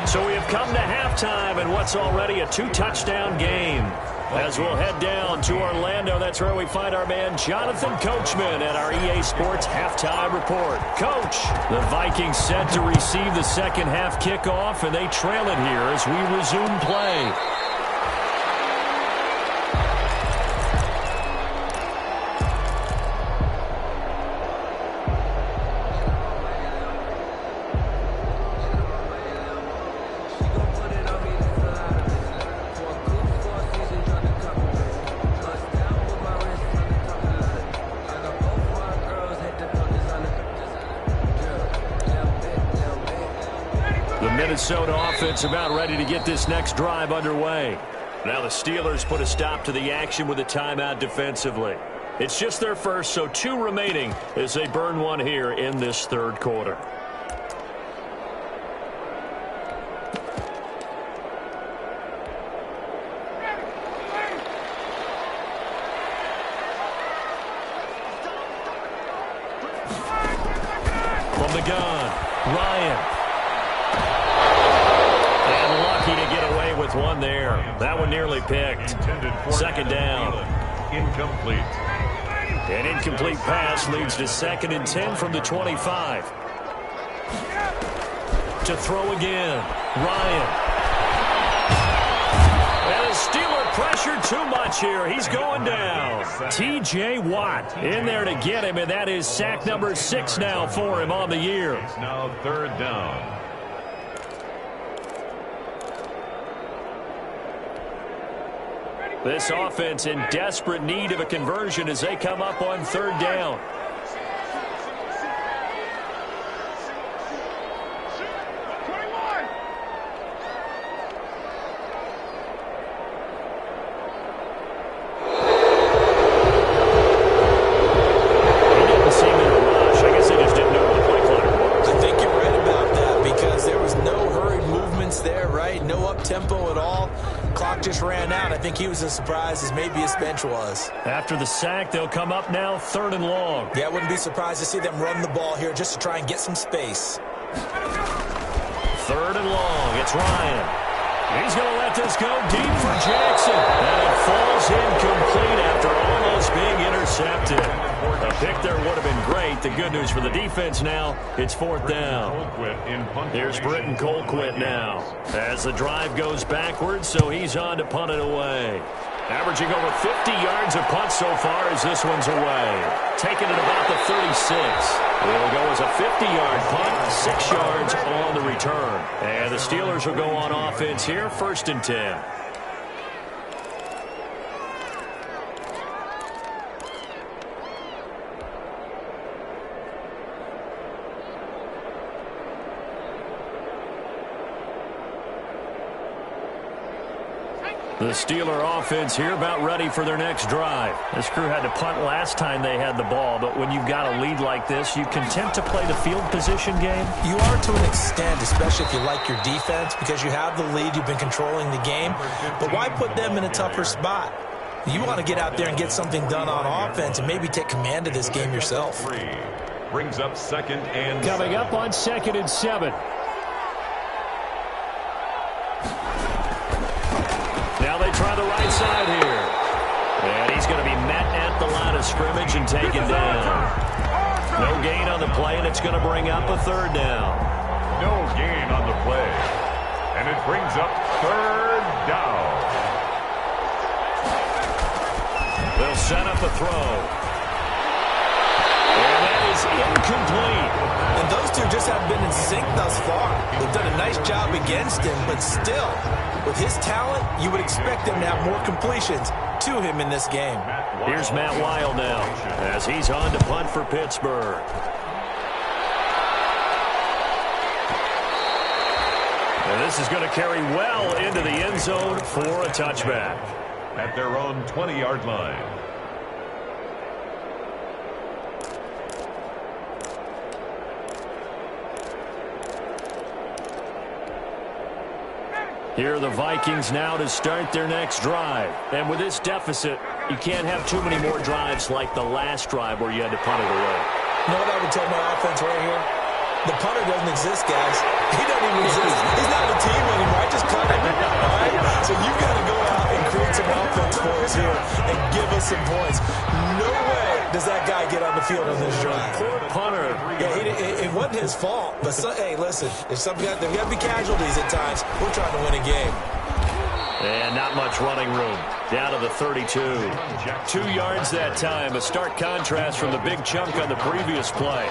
So we have come to halftime in what's already a 2-touchdown game. As we'll head down to Orlando, that's where we find our man Jonathan Coachman at our EA Sports Halftime Report. Coach, the Vikings set to receive the second half kickoff, and they trail it here as we resume play. Minnesota offense about ready to get this next drive underway. Now the Steelers put a stop to the action with a timeout defensively. It's just their first, so 2 remaining as they burn one here in this third quarter. From the gun, Ryan. To get away with one there. That one nearly picked. Second down. Incomplete. An incomplete pass leads to 2nd and 10 from the 25. To throw again. Ryan. And the Steeler pressure too much here. He's going down. T.J. Watt in there to get him, and that is sack number 6 now for him on the year. It's now 3rd down. This offense in desperate need of a conversion as they come up on 3rd down. He didn't seem in a rush. I guess they just didn't know what the play clock was. I think you're right about that because there was no hurried movements there, right? No up-tempo at all. Clock just ran out. I think he was as surprised as maybe his bench was. After the sack, they'll come up now 3rd and long. Yeah, I wouldn't be surprised to see them run the ball here just to try and get some space. 3rd and long. It's Ryan. He's going to let this go deep for Jackson. And it falls incomplete after almost being intercepted. A pick there would have been great. The good news for the defense now, it's 4th down. Here's Britton Colquitt now as the drive goes backwards, so he's on to punt it away. Averaging over 50 yards a punt so far as this one's away. Taking it about the 36. It'll go as a 50-yard punt, 6 yards on the return. And the Steelers will go on offense here, 1st and 10. The Steeler offense here about ready for their next drive. This crew had to punt last time they had the ball, but when you've got a lead like this, you content to play the field position game? You are to an extent, especially if you like your defense, because you have the lead, you've been controlling the game. But why put them in a tougher spot? You want to get out there and get something done on offense and maybe take command of this game yourself. Brings up 2nd and Coming 7. up on 2nd and 7. Now they try the right side here. And he's going to be met at the line of scrimmage and taken down. No gain on the play, and it's going to bring up a 3rd down. No gain on the play. And it brings up 3rd down. They'll set up a throw. And that is incomplete. And those two just haven't been in sync thus far. They've done a nice job against him, but still, with his talent, you would expect him to have more completions to him in this game. Here's Matt Wild now as he's on to punt for Pittsburgh. And this is going to carry well into the end zone for a touchback. At their own 20-yard line. Here are the Vikings now to start their next drive. And with this deficit, You can't have too many more drives like the last drive where you had to punt it away. You know what I would tell my offense right here? The punter doesn't exist, guys. He doesn't even exist. He's not a team anymore. I just cut him. All right? So you've got to go out and create some offense for us here and give us some points. No way does that guy get on the field on this drive. Poor punter. Yeah, it wasn't his fault. But, hey, listen, there's got to be casualties at times. We're trying to win a game. And not much running room. Down to the 32. 2 yards that time. A stark contrast from the big chunk on the previous play.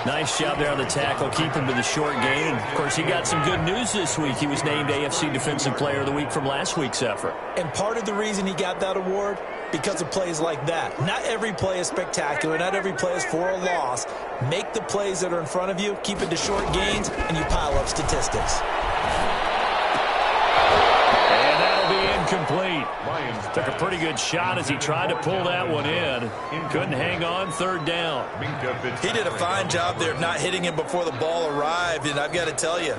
Nice job there on the tackle. Keep him to the short gain. And, of course, he got some good news this week. He was named AFC Defensive Player of the Week from last week's effort. And part of the reason he got that award, because of plays like that. Not every play is spectacular. Not every play is for a loss. Make the plays that are in front of you, keep it to short gains, and you pile up statistics. Incomplete. Took a pretty good shot as he tried to pull that one in. Couldn't hang on. 3rd down. He did a fine job there of not hitting him before the ball arrived, and I've got to tell you,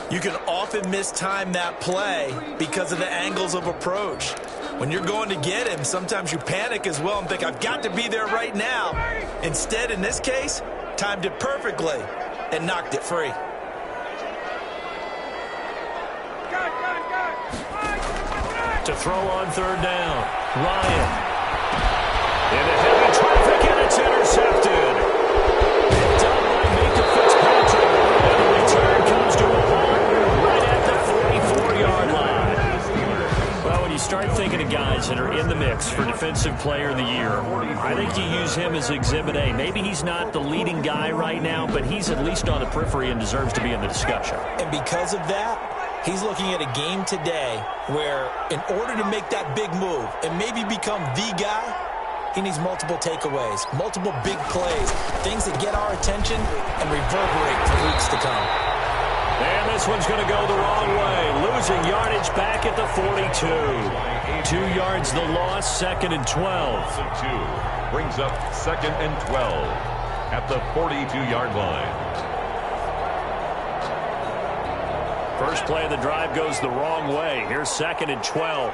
you can often mistime that play because of the angles of approach. When you're going to get him, sometimes you panic as well and think, I've got to be there right now. Instead, in this case, timed it perfectly and knocked it free. To throw on 3rd down. Ryan. Into heavy traffic, and it's intercepted. Picked up by Mika Fitzpatrick. And the return comes to a halt right at the 44-yard line. Well, when you start thinking of guys that are in the mix for Defensive Player of the Year, I think you use him as Exhibit A. Maybe he's not the leading guy right now, but he's at least on the periphery and deserves to be in the discussion. And because of that, he's looking at a game today where in order to make that big move and maybe become the guy, he needs multiple takeaways, multiple big plays, things that get our attention and reverberate for weeks to come. And this one's going to go the wrong way. Losing yardage back at the 42. 2 yards the loss, 2nd and 12. 2 brings up 2nd and 12 at the 42-yard line. First play of the drive goes the wrong way. Here's 2nd and 12.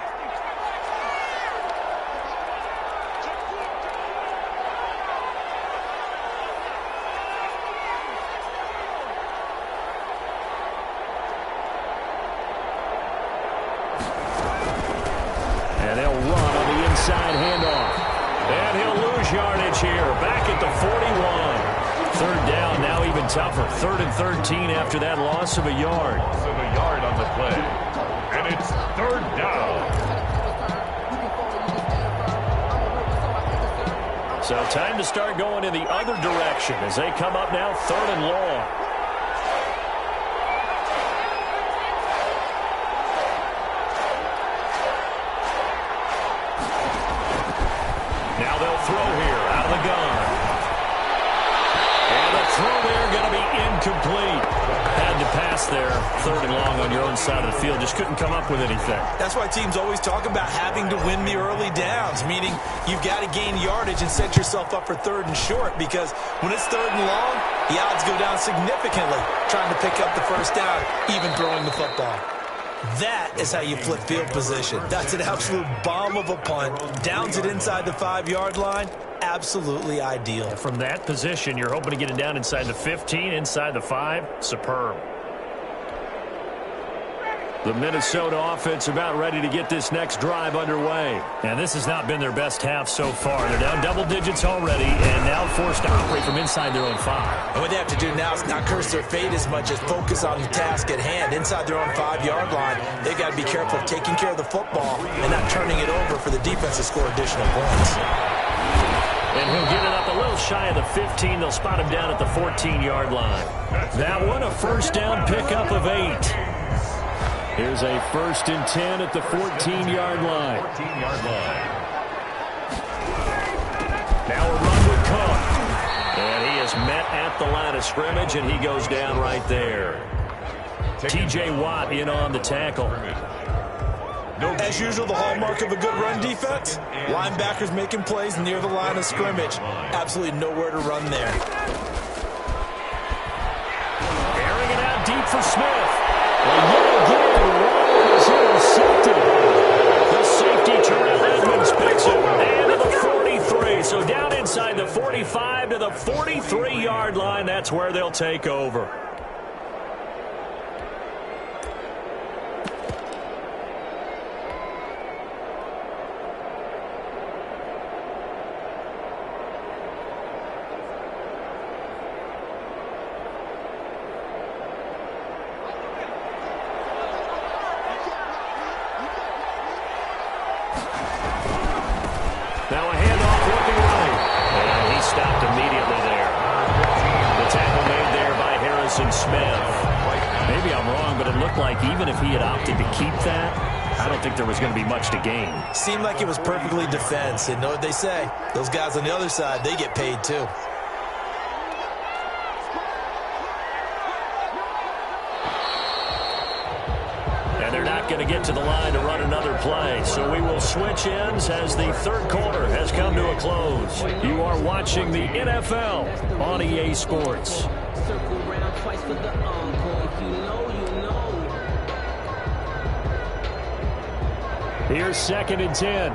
And they'll run on the inside handoff. And he'll lose yardage here. Back at the 41. 3rd down, now even tougher. 3rd and 13 after that loss of a yard. Loss of a yard on the play. And it's 3rd down. So time to start going in the other direction as they come up now 3rd and long. Now they'll throw here out of the gun. Throw there going to be incomplete. Had to pass there. 3rd and long on your own side of the field. Just couldn't come up with anything. That's why teams always talk about having to win the early downs, meaning you've got to gain yardage and set yourself up for 3rd and short, because when it's 3rd and long, the odds go down significantly trying to pick up the first down, even throwing the football. That is how you flip field position. That's an absolute bomb of a punt. Downs it inside the 5-yard line. Absolutely ideal. From that position, you're hoping to get it down inside the 15, inside the 5. Superb. The Minnesota offense about ready to get this next drive underway. And this has not been their best half so far. They're down double digits already and now forced to operate from inside their own 5. And what they have to do now is not curse their fate as much as focus on the task at hand. Inside their own 5-yard line, they've got to be careful of taking care of the football and not turning it over for the defense to score additional points. And he'll get it up a little shy of the 15. They'll spot him down at the 14-yard line. That one, a first down pickup of 8. Here's a 1st and 10 at the 14-yard line. 14-yard line. Now a run with Cook. And he is met at the line of scrimmage, and he goes down right there. T.J. Watt in on the tackle. As usual, the hallmark of a good run defense, linebackers making plays near the line of scrimmage. Absolutely nowhere to run there. Airing it out deep for Smith. And yet again, Ryan is intercepted. The safety, Terrell Edmonds, picks it. 2-yard line, that's where they'll take over. Now a handoff looking right. And he stopped immediately there. The tackle made there by Harrison Smith. Maybe I'm wrong, but it looked like even if he had opted to keep that, I don't think there was going to be much to gain. Seemed like it was perfectly defense. And know what they say? Those guys on the other side, they get paid too. They're not going to get to the line to run another play, so we will switch ends as the third quarter has come to a close. You are watching the NFL on EA Sports. Here's 2nd and 10.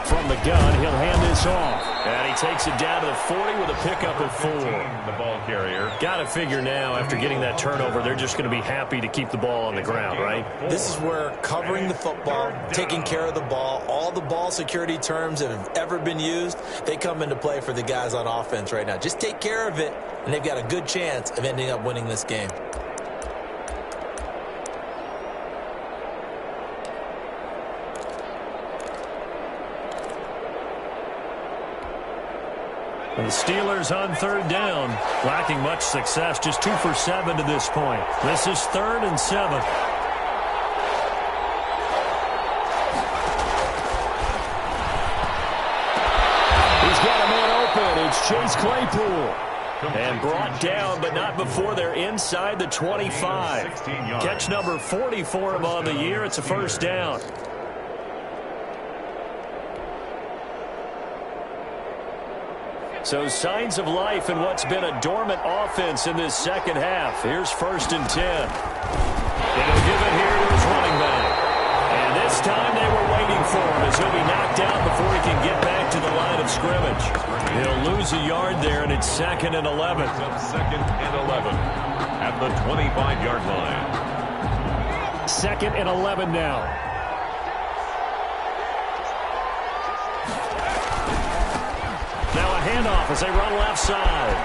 From the gun, he'll hand this off. And he takes it down to the 40 with a pickup of 4. The ball carrier. Got to figure now, after getting that turnover, they're just going to be happy to keep the ball on the ground, right? This is where covering the football, taking care of the ball, all the ball security terms that have ever been used, they come into play for the guys on offense right now. Just take care of it, and they've got a good chance of ending up winning this game. And the Steelers on 3rd down, lacking much success, just 2 for 7 to this point. This is 3rd and 7. He's got a man open. It's Chase Claypool. And brought down, but not before they're inside the 25. Catch number 40 for him on the year. It's a 1st down. So signs of life in what's been a dormant offense in this second half. Here's 1st and 10. And he'll give it here to his running back. And this time they were waiting for him as he'll be knocked out before he can get back to the line of scrimmage. He'll lose a yard there, and it's 2nd and 11. 2nd and 11 at the 25-yard line. 2nd and 11 now. Handoff as they run left side.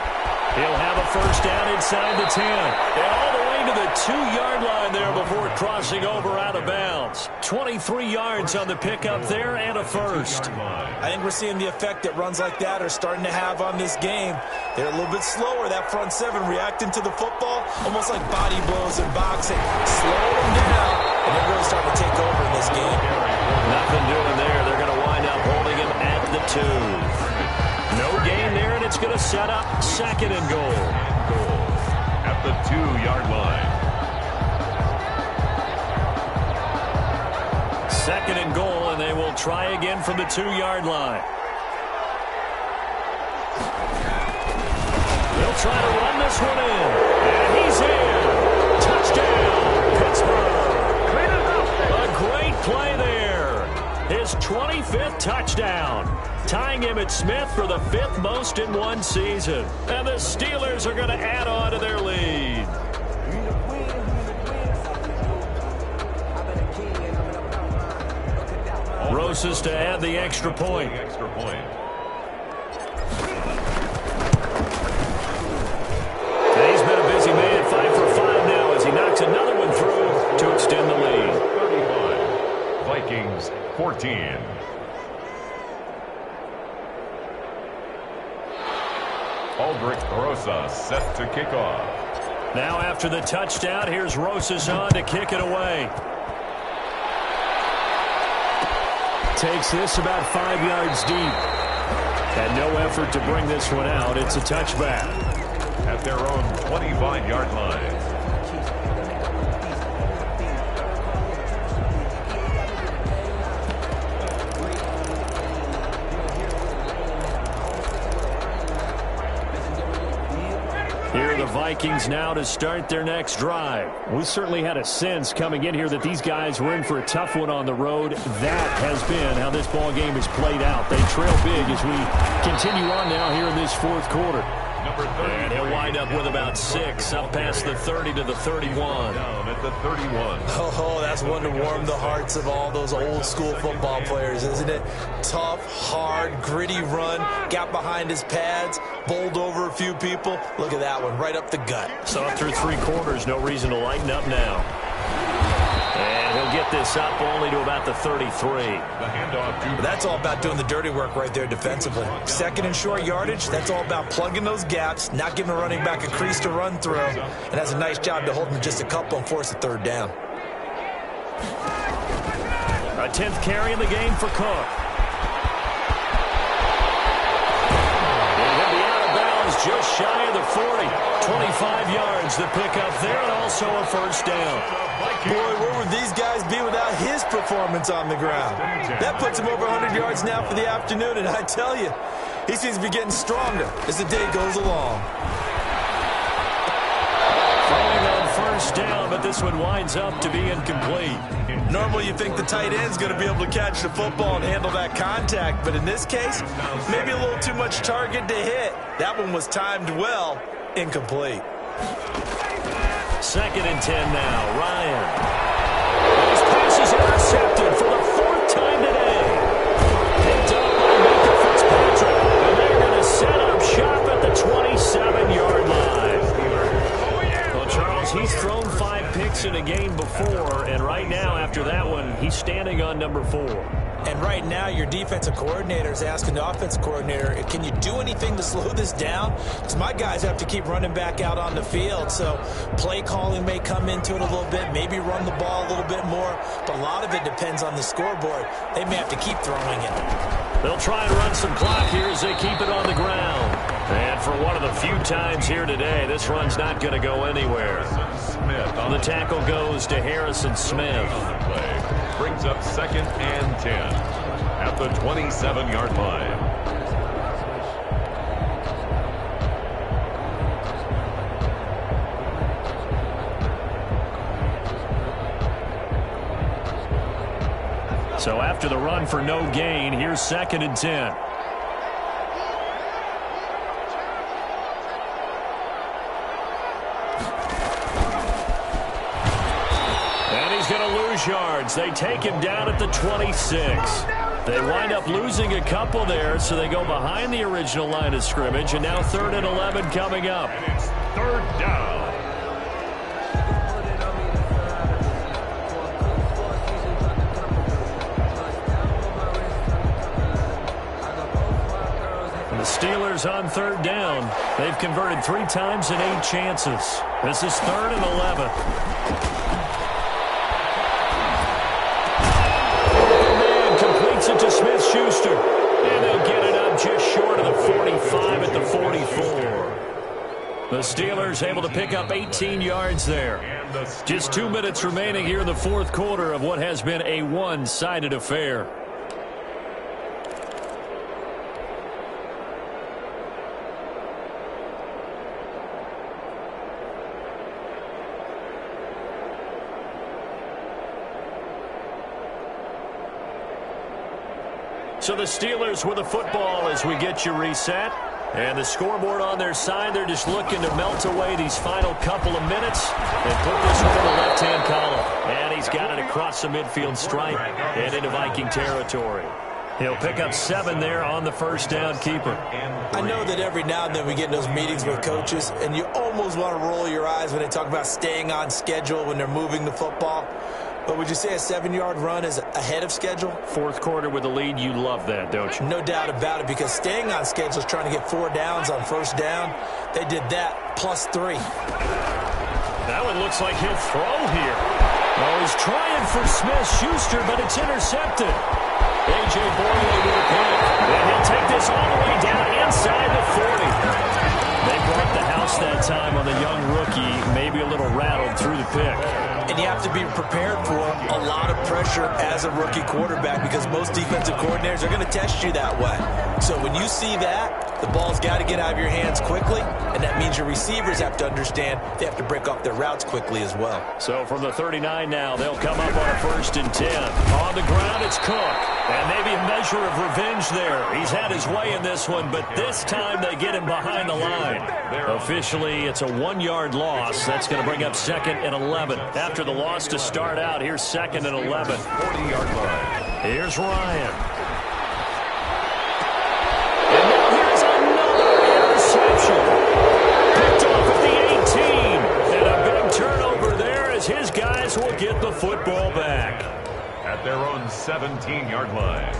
He'll have a 1st down inside the 10. And all the way to the 2-yard line there before crossing over out of bounds. 23 yards on the pickup there and a 1st. I think we're seeing the effect that runs like that are starting to have on this game. They're a little bit slower, that front 7, reacting to the football, almost like body blows in boxing. Slow them down, and they're really starting to take over in this game. Nothing doing there. They're going to wind up holding him at the 2. No gain there, and it's going to set up 2nd and goal. At the 2-yard line. 2nd and goal, and they will try again from the 2-yard line. They'll try to run this one in. And he's in. Touchdown, Pittsburgh. A great play there. His 25th touchdown. Tying him at Smith for the 5th most in one season. And the Steelers are going to add on to their lead. Rosas to add the extra point. And he's been a busy man, 5 for 5 now as he knocks another one through to extend the lead. 35, Vikings 14. Aldrich Rosas set to kick off. Now after the touchdown, here's Rosas on to kick it away. Takes this about 5 yards deep. And no effort to bring this one out. It's a touchback. At their own 25-yard line. Here are the Vikings now to start their next drive. We certainly had a sense coming in here that these guys were in for a tough one on the road. That has been how this ball game has played out. They trail big as we continue on now here in this fourth quarter. And he'll wind up with about 6, up past the 30 to the 31. Down at the 31. Oh, that's one to warm the hearts of all those old school football players, isn't it? Tough, hard, gritty run, got behind his pads, bowled over a few people. Look at that one, right up the gut. So through 3 quarters, no reason to lighten up now. And he'll get this up only to about the 33. The handoff to... That's all about doing the dirty work right there defensively. Second and short yardage, that's all about plugging those gaps, not giving a running back a crease to run through, and has a nice job to hold him just a couple and force a third down. A 10th carry in the game for Cook. And he'll be out of bounds just shy of the 40. 25 yards to pick up there, and also a first down. Boy, where would these guys be without his performance on the ground? That puts him over 100 yards now for the afternoon, and I tell you, he seems to be getting stronger as the day goes along. Throwing on first down, but this one winds up to be incomplete. Normally you think the tight end's going to be able to catch the football and handle that contact, but in this case, maybe a little too much target to hit. That one was timed well, incomplete. 2nd and 10 now. Ryan. And his pass is intercepted for the 4th time today. Picked up by Micah Fitzpatrick. And they're going to set up shop at the 27-yard line. Well, Charles, he's thrown 5 picks in a game before, and right now, after that one, he's standing on number 4. And right now, your defensive coordinator is asking the offensive coordinator, can you do anything to slow this down? Because my guys have to keep running back out on the field. So play calling may come into it a little bit, maybe run the ball a little bit more. But a lot of it depends on the scoreboard. They may have to keep throwing it. They'll try and run some clock here as they keep it on the ground. And for one of the few times here today, this run's not going to go anywhere. The tackle goes to Harrison Smith. Brings up 2nd and 10 at the 27-yard line. So after the run for no gain, here's 2nd and 10. Yards. They take him down at the 26. They wind up losing a couple there, so they go behind the original line of scrimmage, and now 3rd and 11 coming up. And it's 3rd down. And the Steelers on 3rd down. They've converted 3 times in 8 chances. This is 3rd and 11. It to Smith-Schuster, and they'll get it up just short of the 45 at the 44. The Steelers able to pick up 18 yards there. Just 2 minutes remaining here in the 4th quarter of what has been a one-sided affair. So the Steelers with the football as we get you reset. And the scoreboard on their side, they're just looking to melt away these final couple of minutes and put this one in the left-hand column. And he's got it across the midfield stripe and into Viking territory. He'll pick up 7 there on the first down keeper. I know that every now and then we get in those meetings with coaches, and you almost want to roll your eyes when they talk about staying on schedule when they're moving the football. But would you say a 7-yard run is ahead of schedule? 4th quarter with the lead, you love that, don't you? No doubt about it, because staying on schedule is trying to get 4 downs on first down. They did that plus 3. That one looks like he'll throw here. Oh, he's trying for Smith-Schuster, but it's intercepted. A.J. Boyle with a pick. And he'll take this all the way down inside the 40. They brought the house that time on the young rookie, maybe a little rattled through the pick. And you have to be prepared for a lot of pressure as a rookie quarterback, because most defensive coordinators are going to test you that way. So when you see that, The ball's got to get out of your hands quickly, and that means your receivers have to understand they have to break off their routes quickly as well. So from the 39 now, they'll come up on a 1st and 10. On the ground, it's Cook. And maybe a measure of revenge there. He's had his way in this one, but this time they get him behind the line. Officially, it's a 1-yard loss. That's going to bring up 2nd and 11. After the loss to start out, here's 2nd and 11. 40-yard line. Here's Ryan. And now here's another interception. Picked off at the 18. And a big turnover there as his guys will get the football back. At their own 17-yard line.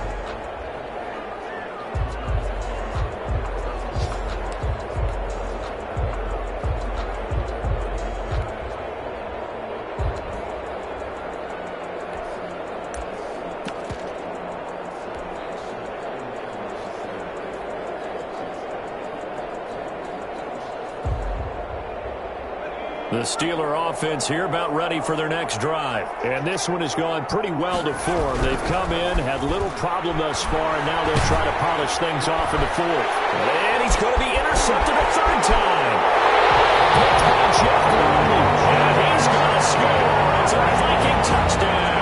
The Steeler offense here about ready for their next drive. And this one has gone pretty well to form. They've come in, had little problem thus far, and now they'll try to polish things off in the 4th. And he's going to be intercepted a 3rd time. Picked by Jeff Grange. And he's going to score. It's a Viking touchdown.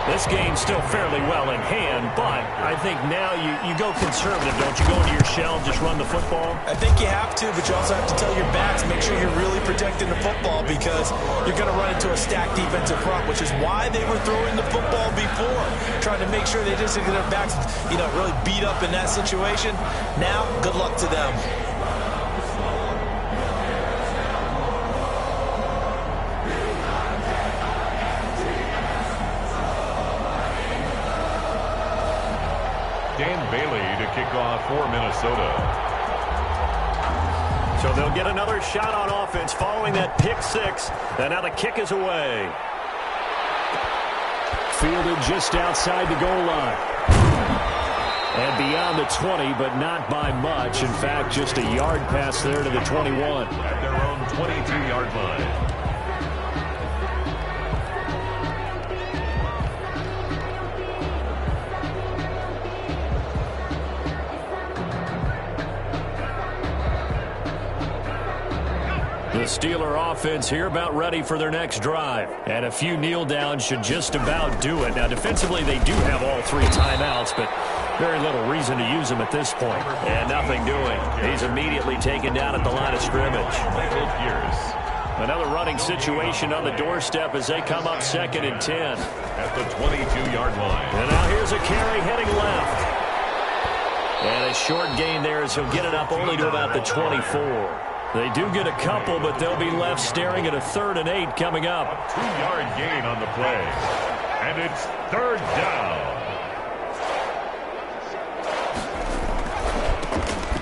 This game's still fairly well in hand, but I think now you go conservative, don't you? Go into your shell, just run the football? I think you have to, but you also have to tell your backs, make sure you're really protecting the football because you're going to run into a stacked defensive front, which is why they were throwing the football before, trying to make sure they just get their backs, really beat up in that situation. Now, good luck to them. Dan Bailey to kick off for Minnesota. So they'll get another shot on offense following that pick 6. And now the kick is away. Fielded just outside the goal line. And beyond the 20, but not by much. In fact, just a yard pass there to the 21. At their own 22-yard line. The Steeler offense here about ready for their next drive. And a few kneel downs should just about do it. Now, defensively, they do have all 3 timeouts, but very little reason to use them at this point. And nothing doing. He's immediately taken down at the line of scrimmage. Another running situation on the doorstep as they come up 2nd and 10. At the 22-yard line. And now here's a carry heading left. And a short gain there as he'll get it up only to about the 24. They do get a couple, but they'll be left staring at a 3rd and 8 coming up. A 2-yard gain on the play. And it's 3rd down.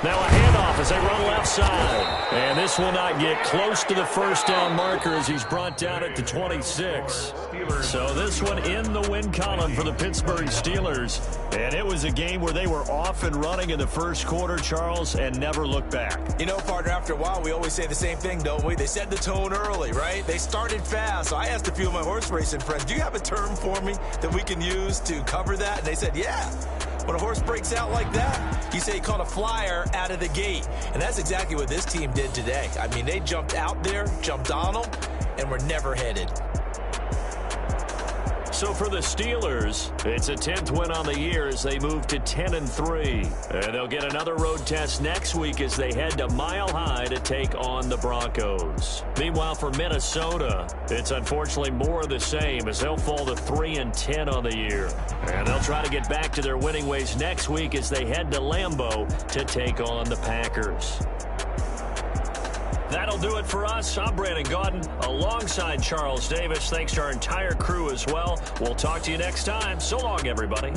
Now a handoff as they run left side. And this will not get close to the 1st down marker as he's brought down at the 26. So this one in the win column for the Pittsburgh Steelers. And it was a game where they were off and running in the 1st quarter, Charles, and never looked back. Partner, after a while, we always say the same thing, don't we? They set the tone early, right? They started fast. So I asked a few of my horse racing friends, do you have a term for me that we can use to cover that? And they said, yeah. When a horse breaks out like that, you say he caught a flyer out of the gate. And that's exactly what this team did today. I mean, they jumped out there, jumped on them, and were never headed. So for the Steelers, it's a 10th win on the year as they move to 10-3. And they'll get another road test next week as they head to Mile High to take on the Broncos. Meanwhile, for Minnesota, it's unfortunately more of the same as they'll fall to 3-10 on the year. And they'll try to get back to their winning ways next week as they head to Lambeau to take on the Packers. That'll do it for us. I'm Brandon Gaudin alongside Charles Davis. Thanks to our entire crew as well. We'll talk to you next time. So long, everybody.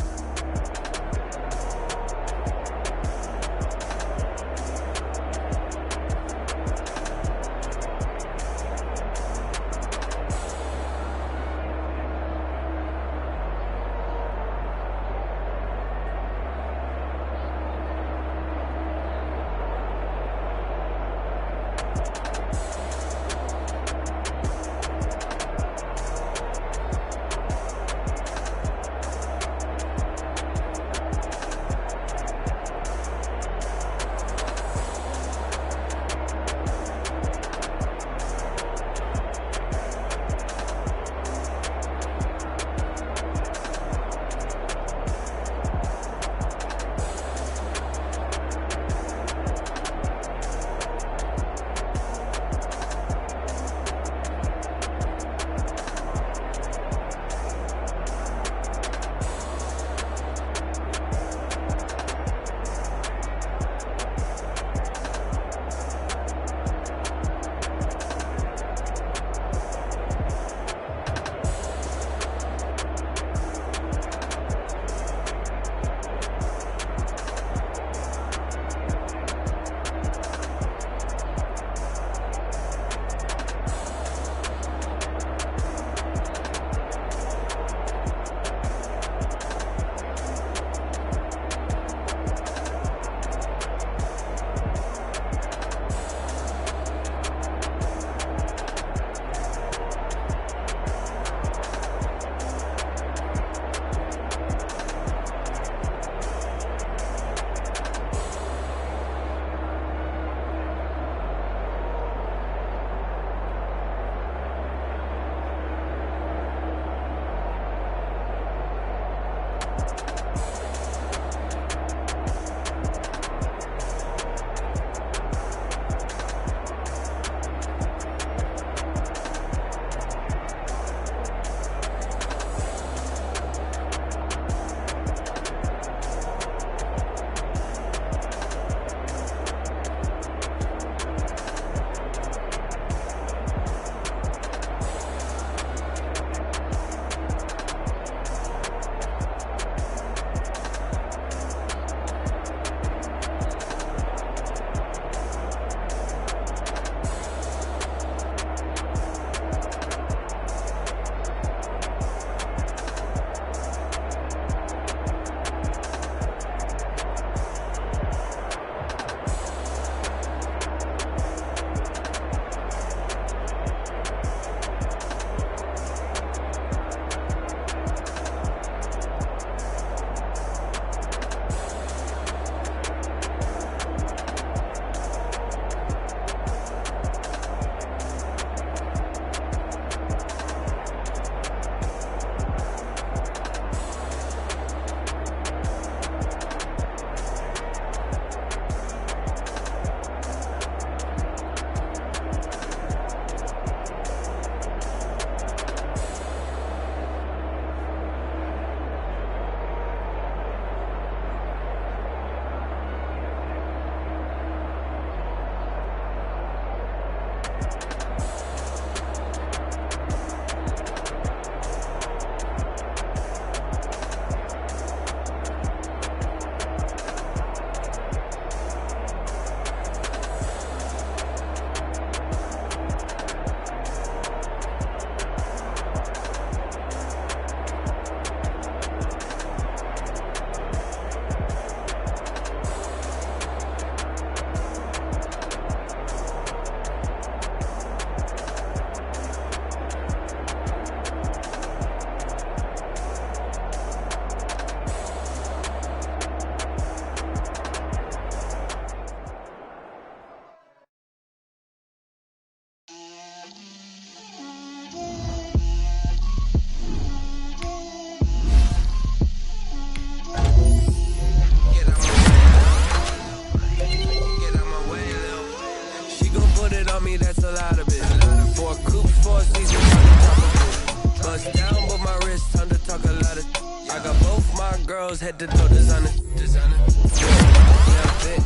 Head to toe designer.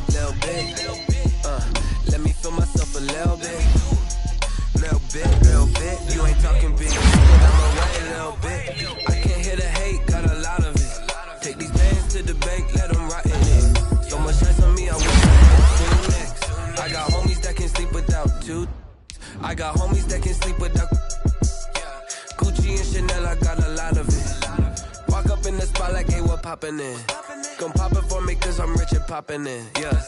Little bit. Let me feel myself a little bit. Little bit. You ain't talking big. Get out my way a little bit. I can't hear the hate, got a lot of it. Take these bands to the bank, let them rot in it. So much stress on me, I wish I had two necks. I got homies that can sleep without two. I got homies that can sleep without Gucci and Chanel, I got a lot of it. Walk up in the spot like, hey, what poppin' in? Gon' pop it for me cause I'm rich and poppin' in. Yeah,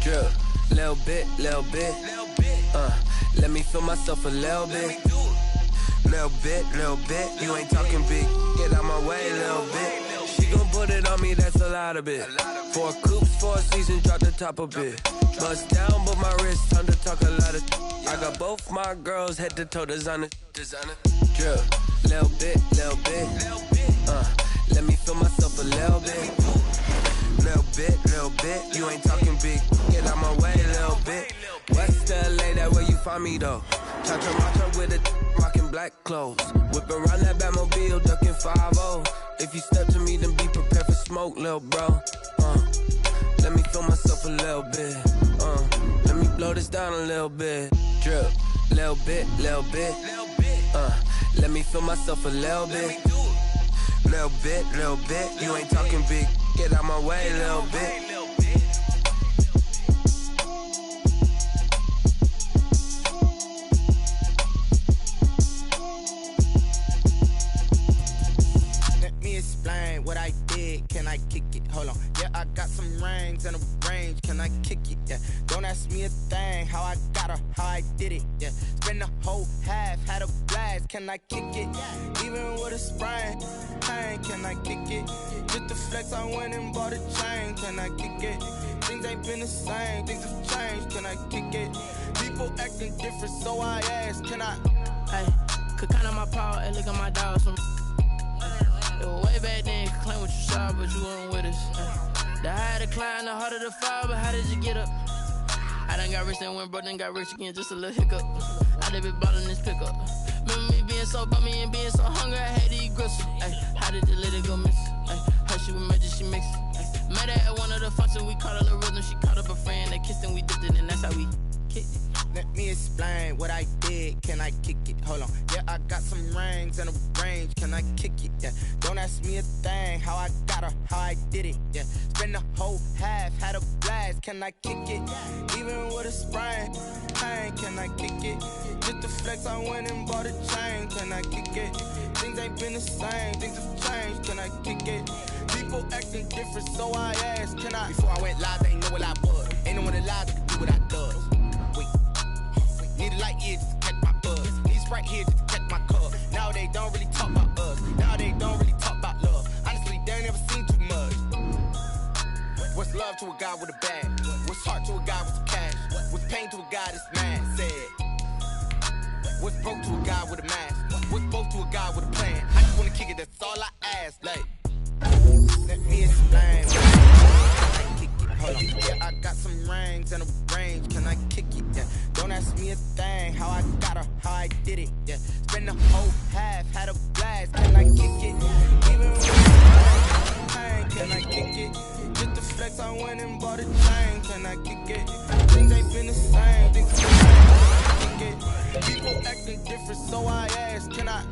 drip, little bit. Let me feel myself a little bit. Little bit. You ain't talking big. Get out my way a little bit. She gon' put it on me, that's a lot of it. 4 coupes, 4 seasons, drop the top a bit. Bust down, but my wrist, time to talk a lot of. I got both my girls head to toe designer. Drip, little bit. Let me feel myself a little bit. Little bit. You ain't talking big. Get out my way a little bit. West LA, that where you find me though. Cha-cha with a rockin' black clothes. Whip around that Batmobile, ducking 5-0. If you step to me, then be prepared for smoke, little bro. Let me feel myself a little bit. Let me blow this down a little bit. Drip, little bit. Let me feel myself a little bit. Little bit. You ain't talking big. Get out my way a little bit. Let me explain what I did. Can I kick it? Hold on. Yeah, I got some rings and a range. Can I kick it? Yeah. Don't ask me a thing. How I got her, how I did it. Yeah. Spend the whole half, had a blast. Can I kick it? Even with a sprain. Can I kick it? Just the flex, I went and bought a chain. Can I kick it? Things ain't been the same, things have changed. Can I kick it? People acting different, so I ask, can I? Hey, could count on my power and look at my dogs from. It was way back then, could claim what you saw, but you weren't with us. The higher the climb, the harder the fall, but how did you get up? I done got rich and went broke, then got rich again, just a little hiccup. I done been ballin' this pickup. Remember me being so bummy and being so hungry, I had to eat gristle. Ay, how did the lady go miss? Ay, how she was magic, she mixed. Met her at one of the functions, we caught her the rhythm. She caught up a friend, they kissed and we dipped it, and that's how we kicked it. Let me explain what I did. Can I kick it? Hold on. Yeah, I got some rings and a range. Can I kick it? Yeah. Don't ask me a thing. How I got her, how I did it. Yeah. Spend the whole half, had a blast. Can I kick it? Even with a sprain. Pain, can I kick it? Just the flex, I went and bought a chain. Can I kick it? Things ain't been the same. Things have changed. Can I kick it? People acting different, so I asked, can I? Before I went live, they ain't know what I was. Ain't no one alive that can do what I does. Need a light year just to catch my buzz. Need Sprite here just to catch my cup. Now they don't really talk about us. Now they don't really talk about love. Honestly, they ain't never seen too much. What's love to a guy with a bag? What's heart to a guy with some cash? What's pain to a guy that's mad? Said. What's broke to a guy with a mask? What's both to a guy with a plan? I just wanna kick it, that's all I ask. Like, let me explain. Hold on. Yeah, I got some rings and a range. Can I kick it? Yeah. Don't ask me a thing. How I got her, how I did it. Yeah. Spend the whole half, had a blast. Can I kick it? Even with a pain, can I kick it? Just the flex, I went and bought a chain. Can I kick it? Things ain't been the same. Things it. People acting different, so I asked, can I?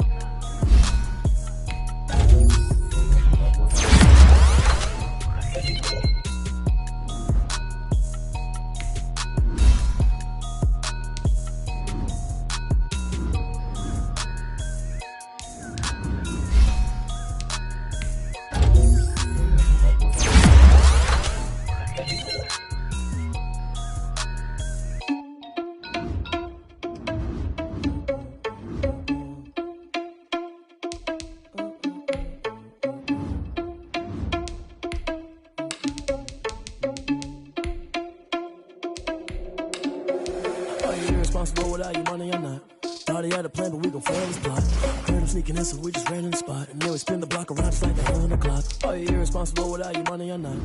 Irresponsible without your money or not. Thought he had a plan, but we gon' foil his plot. Heard him sneaking in, so we just ran in the spot. And then we spin the block around just like the hell on the clock. Are you irresponsible without your money or not?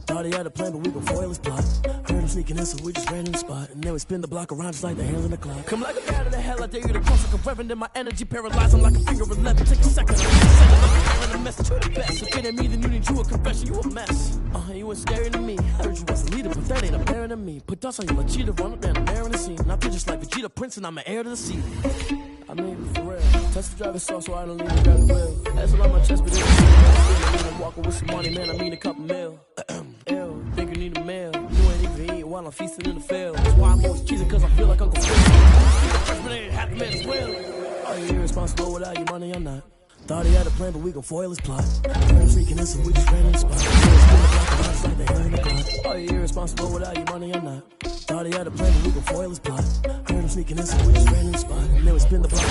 Thought he had a plan, but we gon' foil his plot. Heard him sneaking in, so we just ran in the spot. And then we spin the block around just like the hell on the clock. Come like a bat of the hell, I dare you to cross like a reverend. And my energy paralyzed, I'm like a finger of 11. Take a second, I'm send it a message to the best. If it ain't me, then you need you a confession, you a mess. You was scary to me. I heard you was a leader, but that ain't apparent to me. Put dust on you like cheetah, run up down the bear in the scene. And I feel just like Vegeta Prince, and I'm an heir to the sea. I mean, for real. Touch the driver's sauce, so I don't need to grab the wheel. That's all on my chest, but it ain't I'm walking with some money, man. I mean a couple mil. Ew, think you need a meal. You ain't even eat while I'm feasting in the field. That's why I'm always cheesing, cause I feel like Uncle Phil. Freshman ain't half the man as well. Are you irresponsible without your money or not? Thought he had a plan, but we gon' foil his plot. Heard him sneaking in, so we just ran in the spot. Like the hell in the clock. Are you irresponsible without your money or not? Thought he had a plan, but we gon' foil his plot. Heard him sneaking in, so we just ran in the spot. And then we spin the block.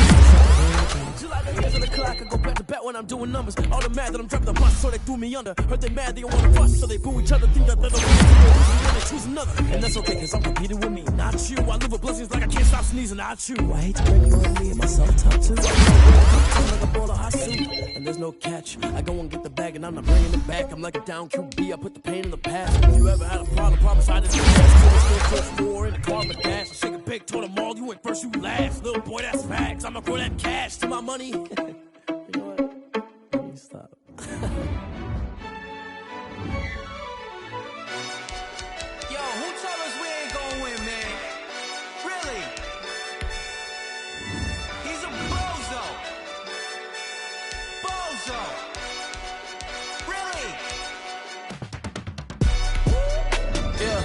July the hands on the clock, I go back to back when I'm doing numbers. All the mad that I'm dropping the bus, so they threw me under. Heard they mad, they don't wanna bust, so they boo each other. Think that they're the one when they choose another. And that's okay, cause I'm competing with me, not you. I live with blessings like I can't stop sneezing, not you. I hate to break it on me and myself top too. I'm like a ball of hot soup, and there's no catch. I go and get the bag, and I'm not bringing it back. I'm like a down QB, I put the pain in the past. If you ever had a problem, promise I didn't do that. So in the car, but dash. Shake a big, told them all, you ain't first, you last. Little boy, that's facts. I'ma throw that cash to my money. You know what? Let me stop. Yo, who told us we ain't gonna win, man? Really? He's a bozo. Bozo. Really? Yeah,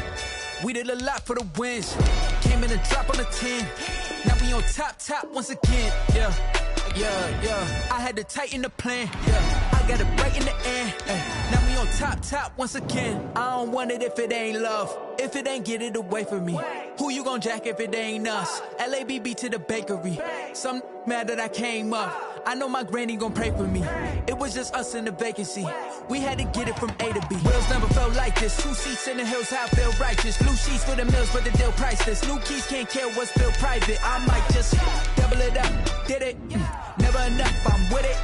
we did a lot for the wins. Came in and drop on the 10. Now we on top once again. Yeah. I had to tighten the plan. Yeah, I got it right in the end. Now we on top once again. I don't want it if it ain't love. If it ain't, get it away from me. Who you gon' jack if it ain't us? LABB to the bakery. Some mad that I came up. I know my granny gon' pray for me. It was just us in the vacancy. We had to get it from A to B. Wheels never felt like this. 2 seats in the hills, how I feel righteous. Blue sheets for the mills, but the deal priceless. New keys can't care what's still private. I might just double it up. Did it? Never enough, I'm with it.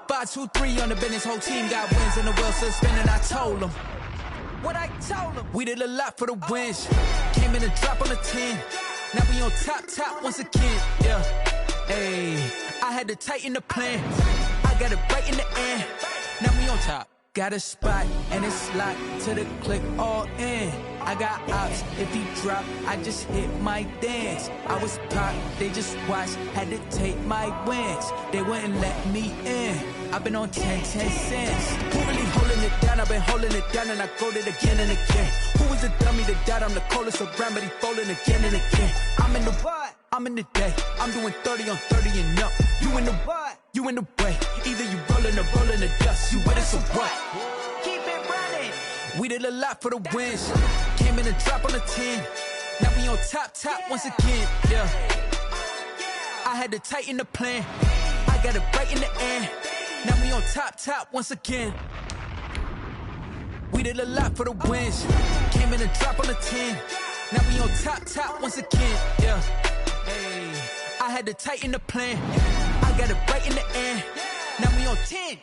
5, 2, 3 on the business. Whole team got wins and the wheels still spinning. I told them what I told them. We did a lot for the wins. Came in and drop on the 10. Now we on top once again. Yeah. Hey, I had to tighten the plan. I got it right in the end. Now we on top. Got a spot and it's locked to the click all in. I got ops, if he drop, I just hit my dance. I was popped, they just watched, had to take my wins. They wouldn't let me in. I've been on 10 cents. Who really holding it down? I've been holding it down and I go it again and again. Who was the dummy that died? I'm the coldest around, but he folding again and again. I'm in the what? I'm in the day. I'm doing 30 on 30 and up. You in the what? You in the way. Either you rolling or rolling the dust. You with us or what? Keep it running. We did a lot for the wins. Came in and drop on the 10. Now we on top once again. Yeah. I had to tighten the plan. I got it right in the end. Now we on top once again. We did a lot for the wins. Came in and drop on the 10. Now we on top once again. Yeah. Hey, I had to tighten the plan. I got it right in the end. Now we on 10.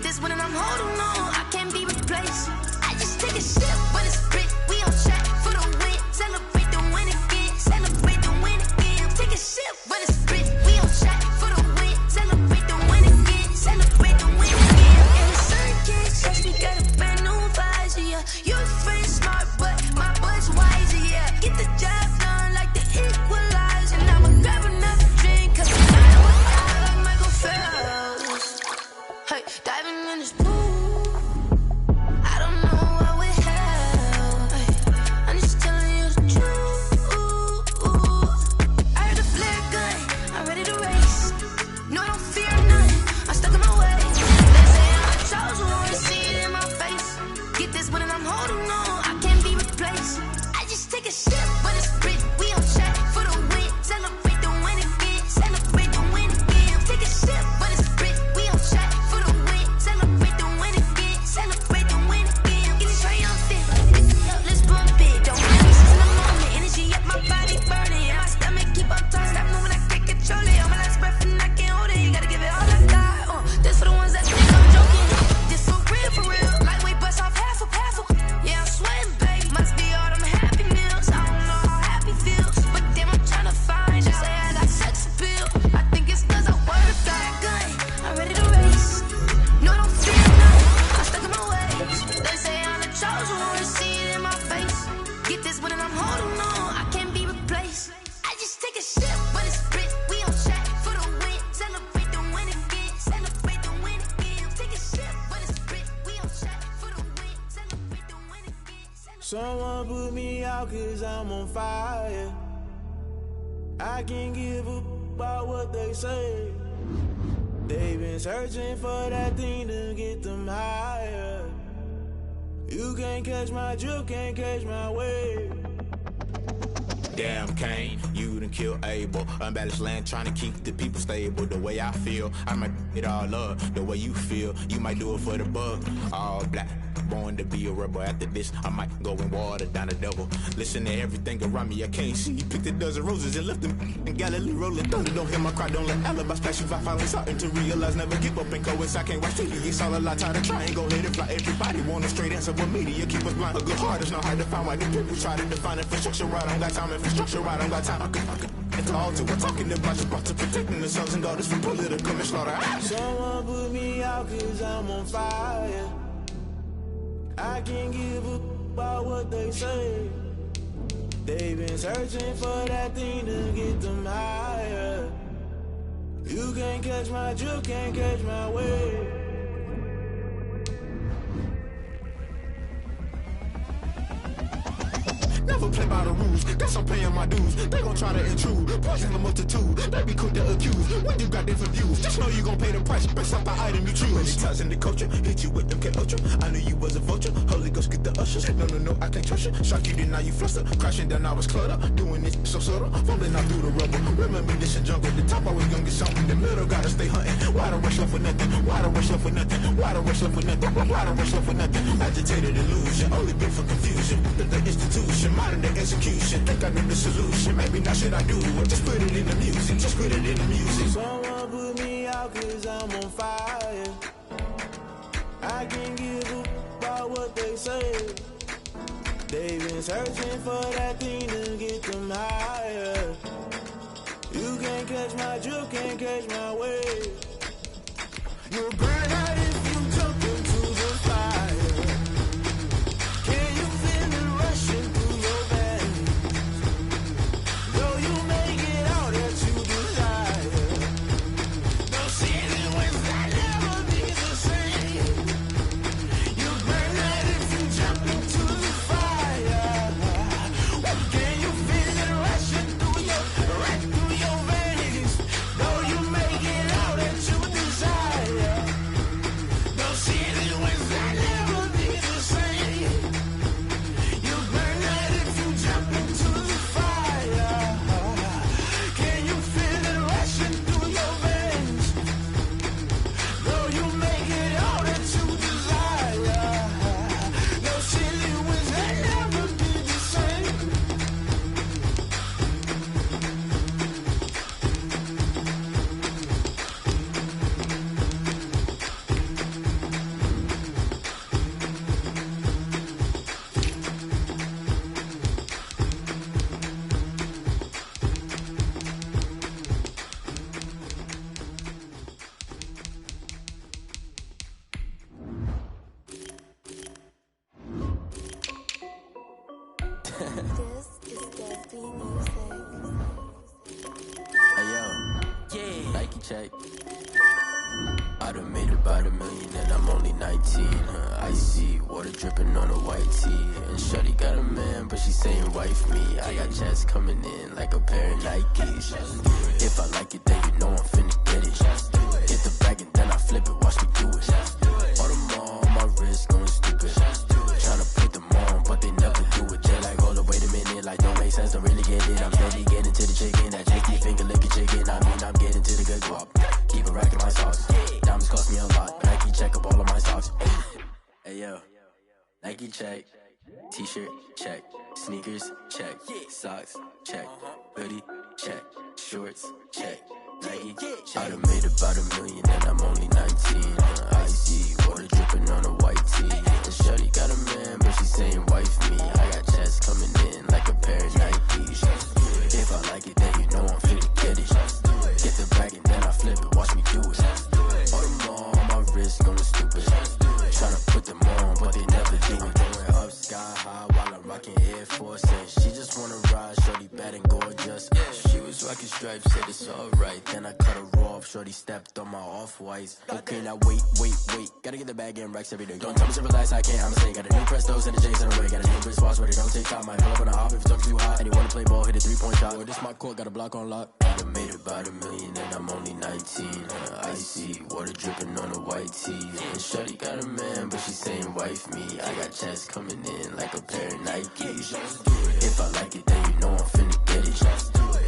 this one and I'm holding on. I can't be replaced. I just take a sip when it's split. We on track for the win. Celebrate the win again. Celebrate the win again. Take a sip when it's split. We on track for the win. Celebrate the win again. Celebrate the win again. And the sun can't touch me. Got a brand new visor, yeah. You're friend smart, but my boy's wiser, yeah. Get the job done like the equalizer. Now I'ma grab another drink, cause I'm not like Michael Phelps. Hey, diving in this pool. I don't know what we have. Hey, I'm just telling you the truth. I heard the flare gun. I'm ready to race. No, I don't fear nothing. I'm stuck in my way. They say I'm the chosen one. See it in my face. Get this one and I'm holding on. I can't be replaced. I just take a sip when it's split. We on track for the win. Celebrate the win again. Celebrate the win again. Take a sip when it's split. We on track for the win. Celebrate the win again. Celebrate the win again. Get it triumphant. Let's bump it. Don't mind me in the moment. Energy up my body burning. And my stomach keep up tight. Stop moving, I can't control it. On my last breath and I can't hold it. You gotta give it all I got. This for the ones that think I'm joking. This for real, for real. Lightweight bust off half a. Yeah, I'm sweating, babe. Must be all them happy meals. I don't know how happy feels, but damn, I'm trying to find out. Say I got sex appeal. I think it's cause I wear a flag gun. I'm ready to race. No, I don't fear nothing. I'm stuck in my ways. They say I'm the chosen one. See it in my face. Get this one and I'm holding on. I can't be replaced. I just take a sip when it's split. We on track for the win. Celebrate the win again. Celebrate the win again. Take a sip when it's split. We on track for the win. Celebrate the win again. Someone put me out cause I'm on fire. I can't give a about what they say. They've been searching for that thing to get them higher. You can't catch my drift, can't catch my wave. Damn Kane, you done killed Abel. Unbalanced land trying to keep the people stable. The way I feel, I might it all up. The way you feel, you might do it for the bug. All black, born to be a rebel. After this, I might go and water down the double. Listen to everything around me, I can't see. Picked a dozen roses and left them in Galilee rolling thunder. Don't hear my cry, don't let alibis flash you. I finally starting to realize, never give up and coincide. Can't watch TV, it's all a lot. Tired of trying, go ahead and fly. Everybody want a straight answer, but media keep us blind. A good heart is not hard to find. Why the people try to define infrastructure right? I don't got time, infrastructure right, I don't got time. I could it's all to we're talking about you, about to protecting the sons and daughters from political and slaughter. Someone put me out cause I'm on fire. I can't give a about what they say. They've been searching for that thing to get them higher. You can't catch my drift, can't catch my wave. Never play by the rules, guess I'm paying my dues. They gon' try to intrude, poison the multitude. They be quick to accuse, when you got different views. Just know you gon' pay the price, based off the item you choose. Many ties in the culture, hit you with them K-Ultra. I knew you was a vulture, Holy Ghost get the ushers. No, I can't trust you. Shock you, then now you fluster. Crashing down, I was cluttered. Doing this so subtle, falling out through the rubble. Remember this and jungle, the top always gonna get something. In the middle, gotta stay hunting. Why the rush left for nothing? Why the rush left for nothing? Why the rush left for nothing? Why the rush left for nothing? Agitated illusion, only been for confusion. The institution, modern day execution. Think I know the solution. Maybe now should I do it? Just put it in the music. Just put it in the music. Someone put me out cause I'm on fire. I can't give a about what they say. They've been searching for that thing to get them higher. You can't catch my drift, can't catch my wave. You'll burn out if you jump into the fire. Can you feel it rushing through your veins? Though you may get all that you desire, no season wins that never be the same. You burn out if you jump into the fire. Can you feel it rushing through your veins? Though you may get all that you desire. check. I done made about $1 million and I'm only 19. Icy water dripping on a white tee. And shorty got a man, but she saying wife me. I got checks coming in like a pair of Nikes. If I like it, then you know I'm finna get it. Get the bag and then I flip it, watch me do it. All them on my wrist going stupid. Tryna put them on, but they never do it. They like, hold up, wait a minute, like don't make sense, don't really get it. I'm steady getting to the chicken, that chicky finger licking chicken. I mean, I'm getting to the good guap. Keep a rack in my socks. Diamonds cost me a lot. Nike check up all of my socks. Hey yo, Nike check. T-shirt check. Sneakers check. Socks check. Hoodie check. Shorts check. Nike I done made about $1 million and I'm only 19. Icy water dripping on a white tee. And shorty got a man, but she saying wife me. I got checks coming in like a pair of Nikes. If I like it, then you know I'm finna get it. Get the bag and then I flip it, watch me do it. All them on my wrist going stupid. Tryna put them on, but they never do it. Going up sky high while I'm rocking Air Force. And she just wanna ride, shorty bad and gorgeous. She was rocking stripes, said it's alright. Then I cut her off, shorty stepped on my off-whites. Okay, now wait. Gotta get the bag and racks every day. Don't tell me to relax, I can't, I'ma say. Got a new Prestos and the J's in the way. Got a new British watch, but it don't take time. Might pull up on a hop if it talks too hot. And you wanna play ball, hit a 3-point shot. Or this my court, got a block on lock. I done made about $1 million and I'm only 19. Icy water dripping on a white tee. And shorty got a man, but she saying wife me. I got checks coming in like a pair of Nikes. If I like it, then you know I'm finna get it.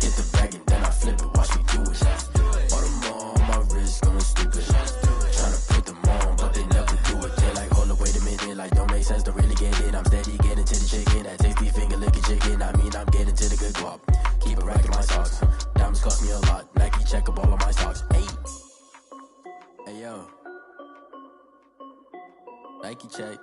Get the bag and then I flip it, watch me do it. All them on my wrist going stupid. Tryna put them on, but they never do it. They like, hold up, wait a minute, like don't make sense, don't really get it. I'm steady getting to the chicken, that tasty finger licking chicken. I mean, I'm getting to the good guap. Keep a rack in my socks. Diamonds cost me a lot. Nike check up all of my socks. Hey yo, Nike check.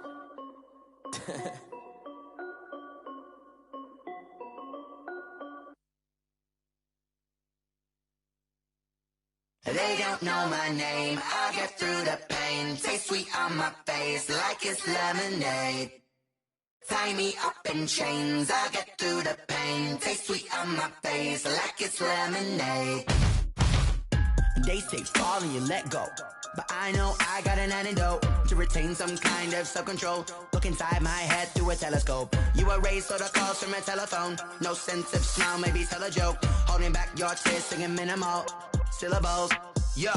They don't know my name, I'll get through the pain. Taste sweet on my face like it's lemonade. Tie me up in chains, I'll get through the pain. Taste sweet on my face like it's lemonade. They say fall and you let go, but I know I got an antidote to retain some kind of self-control. Look inside my head through a telescope. You erase all the calls from a telephone. No sense of smile, maybe tell a joke. Holding back your tears, singing minimal syllables. Yeah,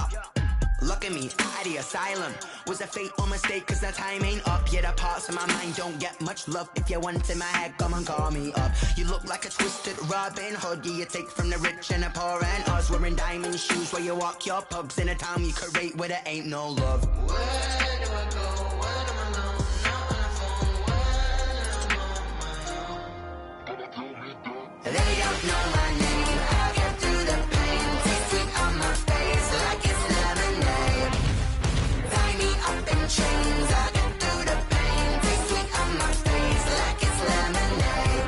look at me, out of the asylum. Was a fate or mistake, cause the time ain't up. Yeah, the parts of my mind don't get much love. If you want in my head, come and call me up. You look like a twisted Robin Hood. Yeah, you take from the rich and the poor and us. Wearing diamond shoes where you walk your pugs. In a town you create where there ain't no love. Where do I go? Where do I go? Not on the phone. Where am I on my own? They don't know my name. I'll get through the pain. Taste sweet on my face like it's lemonade. Tie me up in chains. I'll get through the pain. Taste sweet on my face like it's lemonade.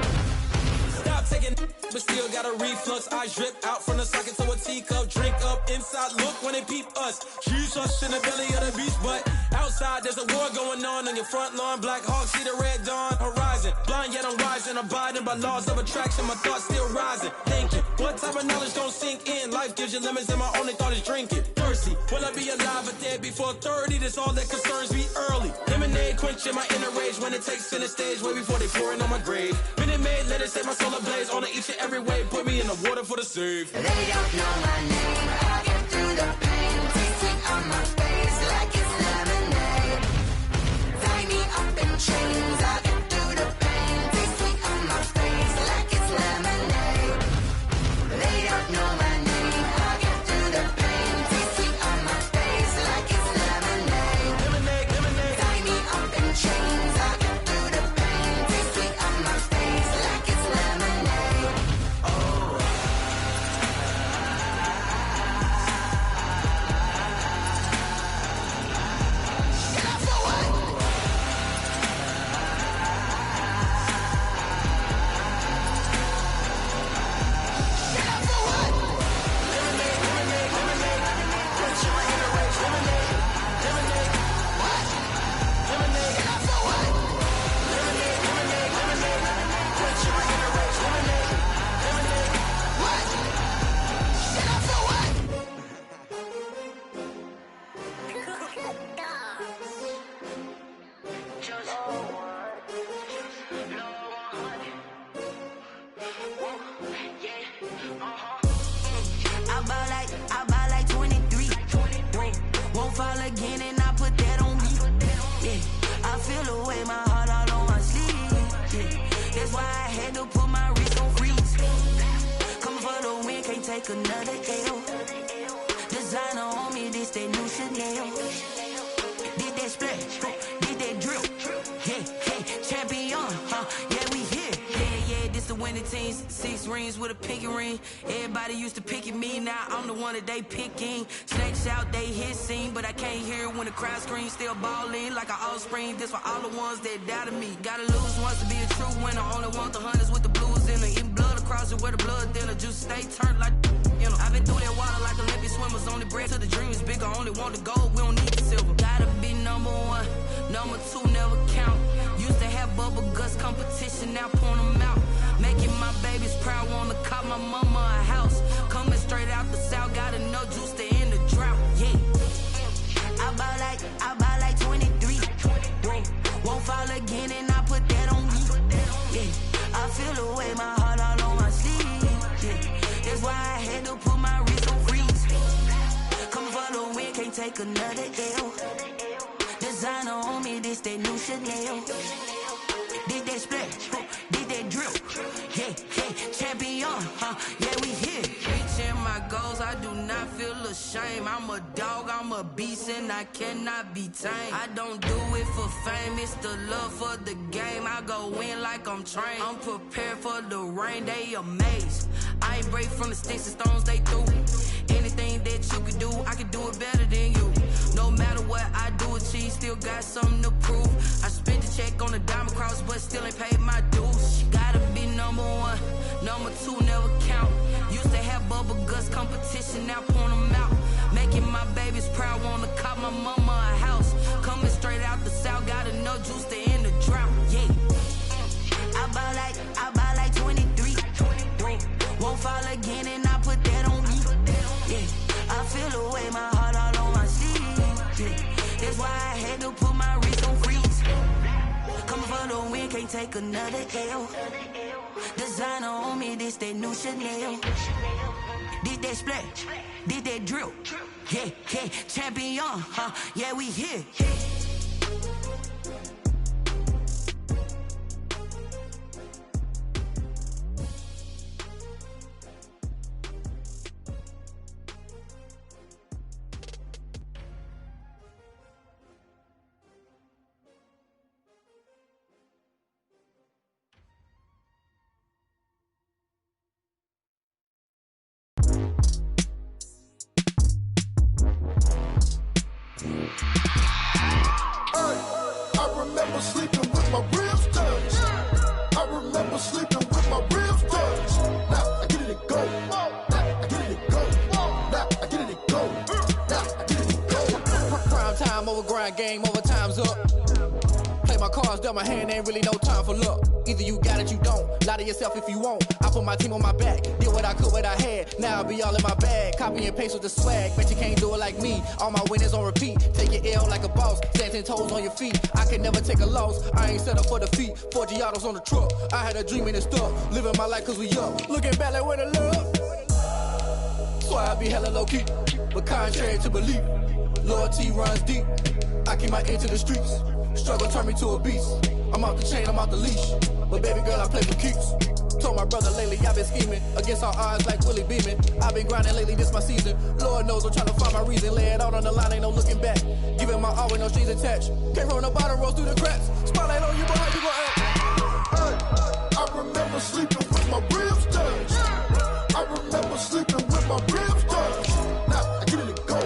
Stop taking, but still got a reflux. Eyes drip out from the socket to a teacup. Drink up inside, look when they peep us. Huge us in the belly of the beast, but outside there's a war going on your front lawn. Black Hawk see the red dawn horizon. Blind yet I'm rising, abiding by laws of attraction. My thoughts still rising. Thinking, what type of knowledge gon' sink in? Life gives you lemons and my only thought is drinking. Thirsty, will I be alive or dead before 30? That's all that concerns me early. Lemonade quenching my inner rage when it takes center stage way before they pour it on my grave. Minute Maid, let it set my soul ablaze on each and every way. Put me in the water for the save. They don't know my name. I'll get through the pain. Taste sweet on my face like it's lemonade. Tie me up in chains. I'll get through the pain. Taste sweet on my face like it's lemonade. They don't know my name. I'll get through the pain. Taste sweet on my face like it's lemonade. Tie me up in chains. I'll get through the pain. Taste sweet on my face like it's lemonade. Oh. take another L. Designer on me, this that new Chanel. Did that splash, did that drill. Yeah, champion, yeah, we here. Yeah, this the winning teams. 6 rings with a pinky ring. Everybody used to pick at me, now I'm the one that they picking. Snakes out, they hit scene, but I can't hear it when the crowd screams. Still ballin' like an offspring. This for all the ones that doubted me. Gotta lose once to be a true winner. Only want the hunters with the blues in it. Eating blood across it where the blood thinner. Juice stay turned like, you know. I've been through that water like Olympic swimmers. Only bread till the dream is bigger. Only want the gold, we don't need the silver. Gotta be number 1, number 2 never count. Used to have bubble guts competition, now point them out. Making my babies proud, wanna cop my mama a house. Coming straight out the south, got enough juice to end the drought. Yeah, I buy like 23. Whoa, won't fall again, and I put that on me. Yeah, I feel the way, my heart all on my sleeve. Yeah, that's why I had to put my wrist on freeze. Coming for the win, can't take another L. Designer on me, this that new Chanel. Did that splash, did that drill. Yeah, champion, yeah, we here. Reaching my goals, I do not feel ashamed. I'm a dog, I'm a beast, and I cannot be tamed. I don't do it for fame, it's the love for the game. I go in like I'm trained. I'm prepared for the rain, they amazed. I ain't break from the sticks and stones they threw. Anything that you can do, I can do it better than you. No matter what I do, achieve, still got something to prove. I spent the check on the diamond cross, but still ain't paid my dues. Gotta be number 1, number 2 never count. Used to have bubble guts competition, now point them out. Making my babies proud, wanna cop my mama a house. Coming straight out the south, got enough juice to end the drought. Yeah, I buy like 23. Whoa, won't fall again, and I put that on me. Yeah, I feel the way, my heart all on my sleeve. Yeah, that's why I had to put my wrist on freeze. Coming for the win, can't take another L. Designer on me, this that new Chanel. Did that splash, did that drill. Yeah, champion, yeah, we here. Game over, time's up. Play my cards, dealt my hand, ain't really no time for luck. Either you got it, you don't. Lie to yourself if you won't. I put my team on my back, did what I could, what I had. Now I'll be all in my bag. Copy and paste with the swag. Bet you can't do it like me. All my winners on repeat. Take your L like a boss. Stand 10 toes on your feet. I can never take a loss. I ain't set up for defeat. 4 Giottos on the truck. I had a dream and it's stuck. Living my life cause we up. Looking back like where the love. So I be hella low key. But contrary to belief, loyalty runs deep. I keep my ear to the streets. Struggle turned me to a beast. I'm out the chain, I'm out the leash. But baby girl, I play for keeps. Told my brother lately, I've been scheming. Against all odds like Willie Beeman. I've been grinding lately, this my season. Lord knows I'm trying to find my reason. Lay it out on the line, ain't no looking back. Giving my all with no strings attached. Came from the bottom, rose through the cracks. Spotlight on you, but how you gon' act? Hey, I remember sleeping with my ribs touched. I remember sleeping with my ribs touched. Now I get it to go.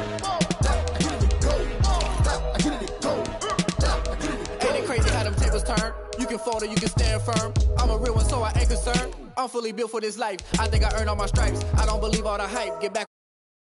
You can fold or you can stand firm. I'm a real one, so I ain't concerned. I'm fully built for this life. I think I earned all my stripes. I don't believe all the hype. Get back.